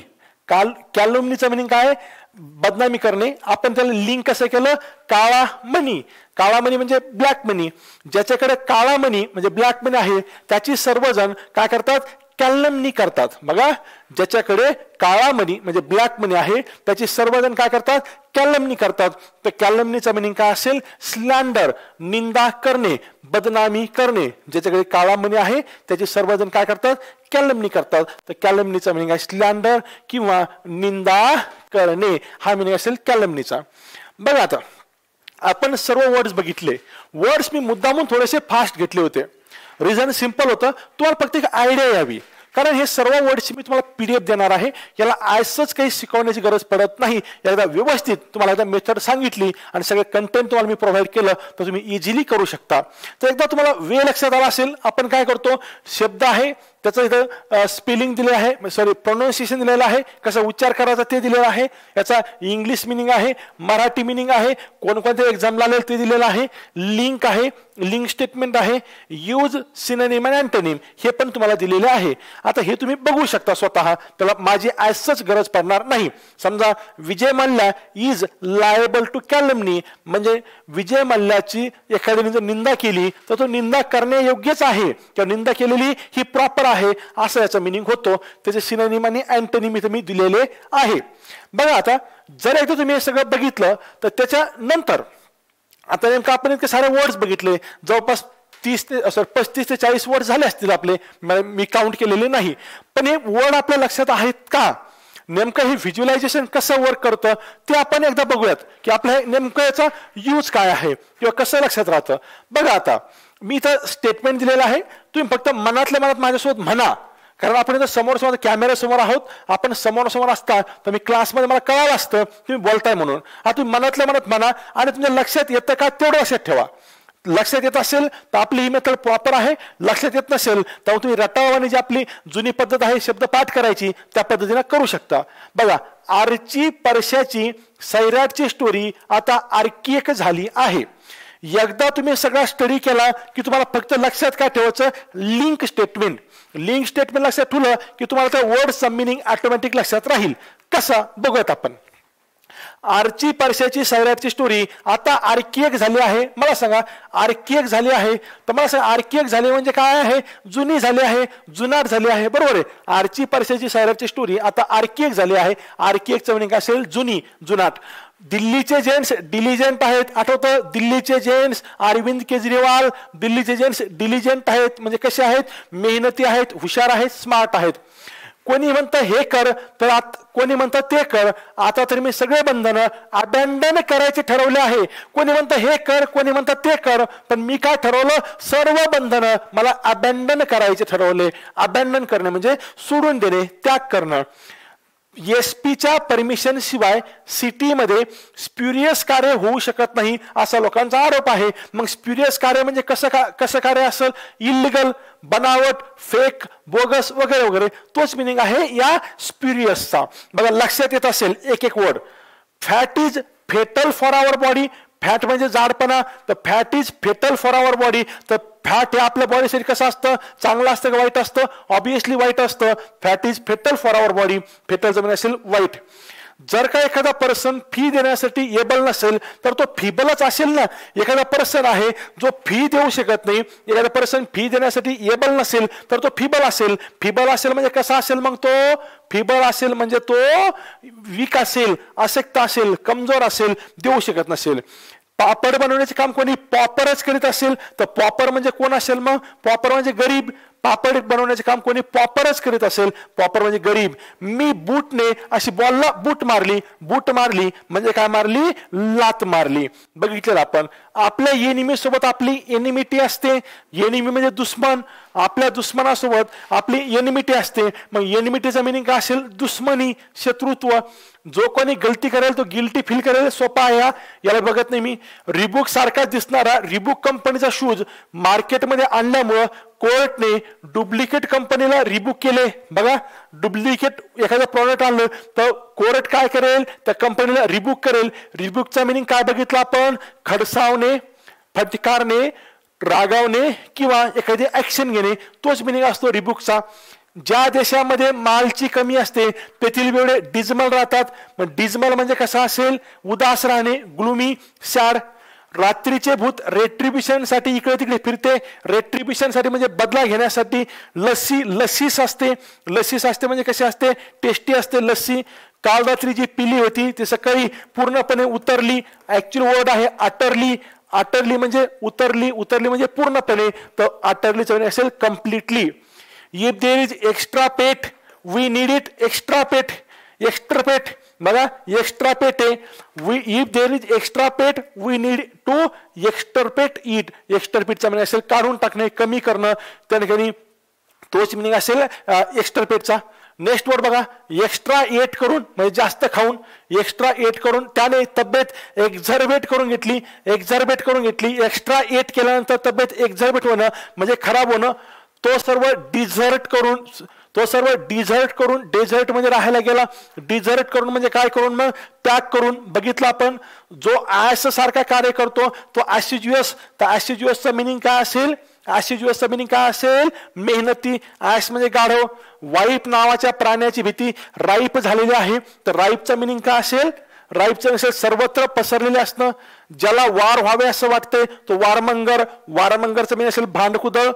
कॅलमनीचा मिनिंग काय, बदनामी करणे. आपण त्याला लिंक कसं केलं, काळा मनी. काळा मनी म्हणजे ब्लॅक मनी. ज्याच्याकडे काळा मनी म्हणजे ब्लॅक मनी आहे त्याची सर्वजण काय करतात, कॅलमनी करतात. बघा ज्याच्याकडे काळा मनी म्हणजे ब्लॅक मनी आहे त्याची सर्वजण काय करतात, कॅलमनी करतात. तर कॅलमनीचा मिनिंग काय असेल, स्लॅन्डर, निंदा करणे, बदनामी करणे. ज्याच्याकडे काळा मनी आहे त्याची सर्वजण काय करतात, कॅलमनी करतात. तर कॅलमनीचा मिनिंग आहे स्लॅन्डर किंवा निंदा करणे. हा मिनिंग असेल कॅलमनीचा. बघा आता आपण सर्व वर्ड्स बघितले. वर्ड्स मी मुद्दामून थोडेसे फास्ट घेतले होते. रिझन सिंपल होतं, तुम्हाला फक्त एक आयडिया यावी. कारण हे सर्व वर्ड्सची मी तुम्हाला PDF देणार आहे. याला आयसच काही शिकवण्याची गरज पडत नाही. एकदा व्यवस्थित तुम्हाला एकदा मेथड सांगितली आणि सगळे कंटेंट तुम्हाला मी प्रोव्हाइड केलं तर तुम्ही इझिली करू शकता. तर एकदा तुम्हाला वेळ लक्षात आला असेल, आपण काय करतो, शब्द आहे त्याचं इथं स्पेलिंग दिले आहे, सॉरी प्रोनाऊन्सिएशन दिलेलं आहे, कसा उच्चार करायचा ते दिलेलं आहे, याचा इंग्लिश मिनिंग आहे, मराठी मिनिंग आहे, कोणकोणत्या एक्झामला आलेलं ते दिलेलं आहे, लिंक आहे, लिंक स्टेटमेंट आहे, यूज सिनोनिम अँड अँटोनिम हे पण तुम्हाला दिलेले आहे. आता हे तुम्ही बघू शकता स्वतः, त्याला माझी ॲज सच गरज पडणार नाही. समजा Vijay Mallya is liable to कॅलमनी, म्हणजे विजय मल्ल्याची एखाद्याने जर निंदा केली तर तो निंदा करण्यायोग्यच आहे किंवा निंदा केलेली ही प्रॉपर आहे असं याचा मिनिंग होतो. त्याचे सिनोनिम आणि अँटोनिम इथे मी दिलेले आहे. बघा आता जर एकदा तुम्ही हे सगळं बघितलं तर त्याच्यानंतर आता नेमकं आपण इतके सारे वर्ड्स बघितले, जवळपास 35 ते 40 वर्ड झाले असतील आपले, मी काउंट केलेले नाही. पण हे वर्ड आपल्या लक्षात आहेत का, नेमकं हे व्हिज्युअलायझेशन कसं वर्क करतं ते आपण एकदा बघूयात की आपल्या नेमकं याचा यूज काय आहे किंवा कसं लक्षात राहतं. बघा आता मी इथं स्टेटमेंट दिलेलं आहे, तुम्ही फक्त मनातल्या मनात माझ्यासोबत म्हणा, कारण आपण इथं समोर कॅमेरा समोर आहोत, आपण समोर असता तर मी क्लासमध्ये मला कळालं असतं तुम्ही बोलताय म्हणून. आता तुम्ही मनातल्या मनात म्हणा आणि तुमच्या लक्षात येतं का तेवढं लक्षात ठेवा. लक्षात येत असेल तर आपली ही मेथड प्रॉपर आहे, लक्षात येत नसेल तर तुम्ही रटावाने जी आपली जुनी पद्धत आहे शब्द पाठ करायची त्या पद्धतीने करू शकता. बघा आरची परशाची सैराटची स्टोरी आता आर्किक झाली आहे. एकदा तुम्ही सगळा स्टडी केला की तुम्हाला फक्त लक्षात काय ठेवायचं, लिंक स्टेटमेंट. लिंक स्टेटमेंट लक्षात ठेवलं की तुम्हाला त्या वर्डचं मिनिंग ऑटोमॅटिक लक्षात राहील. कसं बघूयात आपण. आरची परशाची सैराटची स्टोरी आता आर्किक झाली आहे. मला सांगा आर्किक झाली आहे तर मला सांगा आर्किक झाली म्हणजे काय आहे, जुनी झाली आहे, जुनाट झाली आहे, बरोबर आहे. आरची परशाची सैराटची स्टोरी आता आर्किक झाली आहे. आर्किकचं मिनिंग असेल जुनी, जुनाट. दिल्लीचे जेंट्स डिलिजंट आहेत, आठवतं दिल्लीचे जेंट्स अरविंद केजरीवाल, दिल्लीचे जेंट्स डिलिजंट आहेत म्हणजे कसे आहेत, मेहनती आहेत, हुशार आहेत, स्मार्ट आहेत. कोणी म्हणतं हे कर तर कोणी म्हणतं ते कर. आता तर मी सगळे बंधनं अबॅन्डन करायचे ठरवले आहे. कोणी म्हणतं हे कर, कोणी म्हणतं ते कर, पण मी काय ठरवलं, सर्व बंधनं मला अबॅन्डन करायचे ठरवले. अबॅन्डन करणे म्हणजे सोडून देणे, त्याग करणं. एसपीच्या परमिशन शिवाय सिटीमध्ये स्प्युरियस कार्य होऊ शकत नाही असा लोकांचा आरोप आहे. मग स्प्युरियस कार्य म्हणजे कसं कार्य असेल, इलिगल, बनावट, फेक, बोगस वगैरे वगैरे, तोच मिनिंग आहे या स्प्युरियसचा. बघा लक्षात येत असेल एक एक word. Fat is fatal for our body, fat म्हणजे जाडपणा, तर fat is fatal for our body. तर फॅट हे आपल्या बॉडीसाठी कसं असतं, चांगलं असतं का वाईट असतं, ऑब्विसली वाईट असतं. Fat is fatal for our body, fatal जमीन असेल वाईट. जर का एखादा पर्सन फी देण्यासाठी एबल नसेल तर तो फिबलच असेल ना. एखादा पर्सन आहे जो फी देऊ शकत नाही, एखादा पर्सन फी देण्यासाठी एबल नसेल तर तो फिबल असेल. फिबल असेल म्हणजे कसा असेल, मग तो फिबल असेल म्हणजे तो वीक असेल, अशक्त असेल, कमजोर असेल, देऊ शकत नसेल. पापड बनवण्याचे काम कोणी पॉपरच करीत असेल तर पॉपर म्हणजे कोण असेल, मग पॉपर म्हणजे गरीब. पापड बनवण्याचे काम कोणी पॉपरच करीत असेल, पॉपर म्हणजे गरीब. मी बूटने अशी बॉलला बूट मारली, बूट मारली म्हणजे काय मारली, लात मारली. बघितलं आपण आपल्या एनिमी सोबत आपली एनिमिटी असते. एनिमी म्हणजे दुश्मन, आपल्या दुश्मनासोबत आपली एनिमिटी असते. मग एनिमिटीचा मिनिंग काय असेल, दुश्मनी, शत्रुत्व. जो कोणी गलती करेल तो गिल्टी फील करेल, सोपा आहे. याला बघत नाही मी. रिबुक सारखा दिसणारा रिबुक कंपनीचा शूज मार्केटमध्ये आणल्यामुळं कोर्टने डुप्लिकेट कंपनीला रिबुक केले. बघा डुप्लिकेट एखादं प्रॉडक्ट आणलं तर कोर्ट काय करेल, त्या कंपनीला रिबुक करेल. रिबुकचा मिनिंग काय बघितलं आपण, खडसावणे, फटकारणे, रागावणे किंवा एखादी ऍक्शन घेणे, तोच मिनिंग असतो रिबुकचा. ज्या देशामध्ये मालची कमी असते तेथील वेळे डिजमल राहतात. मग डिजमल म्हणजे कसा असेल, उदास राहणे, ग्लुमी, सॅड. रात्रीचे भूत रेट्रिब्युशन साठी इकडे तिकडे फिरते. रेट्रिब्युशन साठी म्हणजे बदला घेण्यासाठी. लस्सी, लस्सीस असते. लस्सीस असते म्हणजे कशी असते, टेस्टी असते लस्सी. काल रात्री जी पिली होती ती सकाळी पूर्णपणे उतरली. ऍक्च्युअल वर्ड आहे अटरली. अटरली म्हणजे उतरली, उतरली म्हणजे पूर्णपणे. तर अटरली असेल completely. If there is extra पेट वी नीड इट. एक्स्ट्रा पेट, एक्स्ट्रा पेट बघा एक्स्ट्रा पेट आहे. इफ देर इज एक्स्ट्रा पेट we need to extirpate it. एक्स्टरपेटचा म्हणजे असेल काढून टाकणे, कमी करणं. त्या ठिकाणी तोच मिनिंग असेल एक्स्टरपेटचा. नेक्स्ट वर्ड बघा, एक्स्ट्रा एट करून म्हणजे जास्त खाऊन, एक्स्ट्रा एट करून त्याने तब्येत एक्झर्बेट करून घेतली. एक्झर्बेट करून घेतली, एक्स्ट्रा एट केल्यानंतर तब्येत एक्झर्बेट होणं म्हणजे खराब होणं. तो सर्व डिझर्ट करून डेझर्ट म्हणजे राहायला गेला, डिझर्ट करून म्हणजे काय करून मग त्याग करून. बघितलं आपण जो ऍश सारखा कार्य करतो तो ऍसिज्युअस. तर ऍसिज्युअसचं मिनिंग काय असेल? ऍसिज्युअसचं मिनिंग काय असेल? मेहनती. ऍश म्हणजे गाढव. वाईप नावाच्या प्राण्याची भीती राईप झालेली आहे, तर राईपचं मिनिंग काय असेल? राईपचं असेल सर्वत्र पसरलेले असणं, ज्याला वार व्हावे असं वाटतंय तो वारमंगर. वारमंगरचं मिनिंग असेल भांडकुदळ.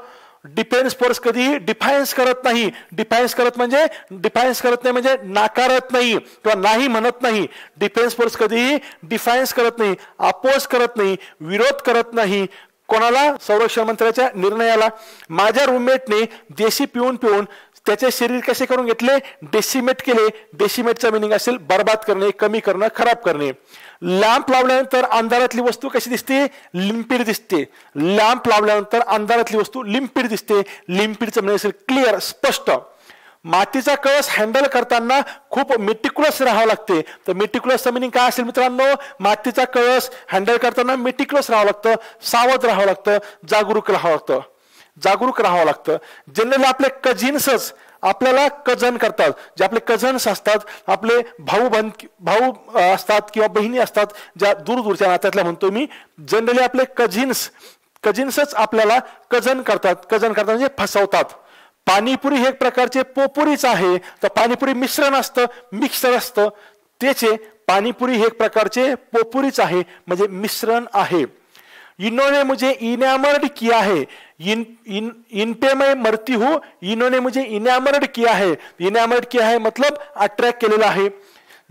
डिफेन्स फोर्स कधी डिफायन्स करत नाही. डिफायन्स करत नाही म्हणजे नाकारत नाही किंवा नाही म्हणत नाही. डिफेन्स फोर्स कधी डिफायन्स करत नाही, अपोज करत नाही, विरोध करत नाही. कोणाला? संरक्षण मंत्र्याच्या निर्णयाला. माझ्या रूममेटने देशी पिऊन त्याचे शरीर कसे करून घेतले? डेसिमेट केले. डेसिमेटचा मिनिंग असेल बर्बाद करणे, कमी करणं, खराब करणे. लॅम्प लावल्यानंतर अंधारातली वस्तू कशी दिसते? लिम्पिड दिसते. लॅम्प लावल्यानंतर अंधारातली वस्तू लिम्पिड दिसते. लिम्पिडचं म्हणजे असेल क्लिअर, स्पष्ट. मातीचा कळस हँडल करताना खूप मेटिक्युलस राहावं लागते. तर मेटिक्युलसचं मिनिंग काय असेल मित्रांनो? मातीचा कळस हँडल करताना मेटिक्युलस राहावं लागतं, सावध राहावं लागतं, जागरूक राहावं लागतं. जनरली आपले कझिन्सच आपल्याला कझन करतात. जे आपले कझन्स असतात, आपले भाऊ असतात किंवा बहिणी असतात, ज्या दूरच्या नात्यातल्या म्हणतो मी, जनरली आपले कझिन्सच आपल्याला कझन करतात म्हणजे फसवतात. पाणीपुरी हे एक प्रकारचे पोपुरीच आहे. तर पाणीपुरी मिश्रण असतं, मिक्सर असतं, त्याचे पाणीपुरी हे एक प्रकारचे पोपुरीच आहे म्हणजे मिश्रण आहे. इन्होंने मुझे इनामर्ड किया है, इन पे मैं मरती हूं. इन्होंने मुझे इनामर्ड किया है मतलब अट्रॅक्ट केलेला आहे.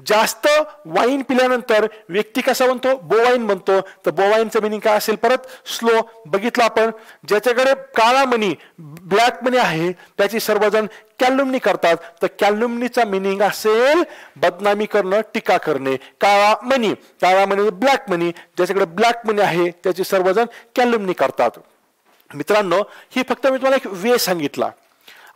जास्त वाईन पिल्यानंतर व्यक्ती कसा बनतो? बोवाईन बनतो. तर बोवाईनचं मिनिंग काय असेल? परत स्लो. बघितलं आपण ज्याच्याकडे काळा मनी, ब्लॅक मनी आहे त्याची सर्वजण कॅल्युमनी करतात. तर कॅल्युमनीचा मिनिंग असेल बदनामी करणं, टीका करणे. काळा मनी ब्लॅक मनी, ज्याच्याकडे ब्लॅक मनी आहे त्याची सर्वजण कॅल्युमनी करतात. मित्रांनो, ही फक्त मी तुम्हाला एक वे सांगितला.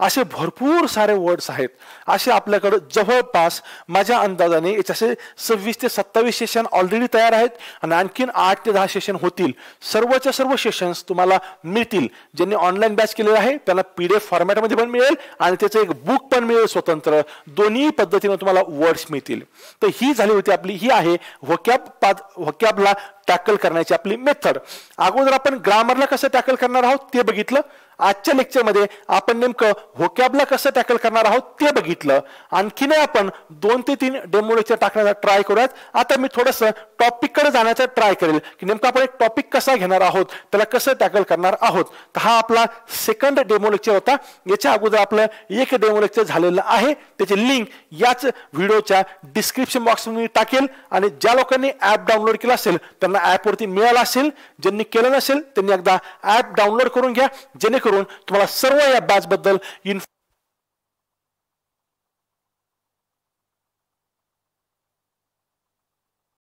असे भरपूर सारे वर्ड्स आहेत. असे आपल्याकडे जवळपास माझ्या अंदाजाने याचे 26 ते 27 सेशन ऑलरेडी तयार आहेत आणि आणखीन 8 ते 10 सेशन होतील. सर्वच्या सर्व सेशन्स तुम्हाला मिळतील. ज्यांनी ऑनलाईन बॅच केलेला आहे त्यांना PDF फॉर्मॅटमध्ये पण मिळेल आणि त्याचं एक बुक पण मिळेल स्वतंत्र. दोन्ही पद्धतीने तुम्हाला वर्ड्स मिळतील. तर ही झाली होती आपली, ही आहे व्होकॅबला टॅकल करण्याची आपली मेथड. अगोदर आपण ग्रामरला कसं टॅकल करणार आहोत ते बघितलं. आजच्या लेक्चरमध्ये आपण नेमकं व्होकॅबला कसं टॅकल करणार आहोत ते बघितलं. आणखीन आपण 2 ते 3 डेमो लेक्चर टाकण्याचा ट्राय करूयात. आता मी थोडंसं टॉपिककडे जाण्याचा ट्राय करेल की नेमकं आपण एक टॉपिक कसा घेणार आहोत, त्याला कसं टॅकल करणार आहोत. तर हा आपला सेकंड डेमो लेक्चर होता. याच्या अगोदर आपलं एक डेमो लेक्चर झालेलं आहे, त्याची लिंक याच व्हिडिओच्या डिस्क्रिप्शन बॉक्समध्ये मी टाकेल आणि ज्या लोकांनी ऍप डाउनलोड केला असेल त्यांना ऍपवरती मिळाला असेल. ज्यांनी केलं नसेल त्यांनी एकदा ऍप डाउनलोड करून घ्या, जेणेकरून तुम्हाला सर्व या बॅच बद्दल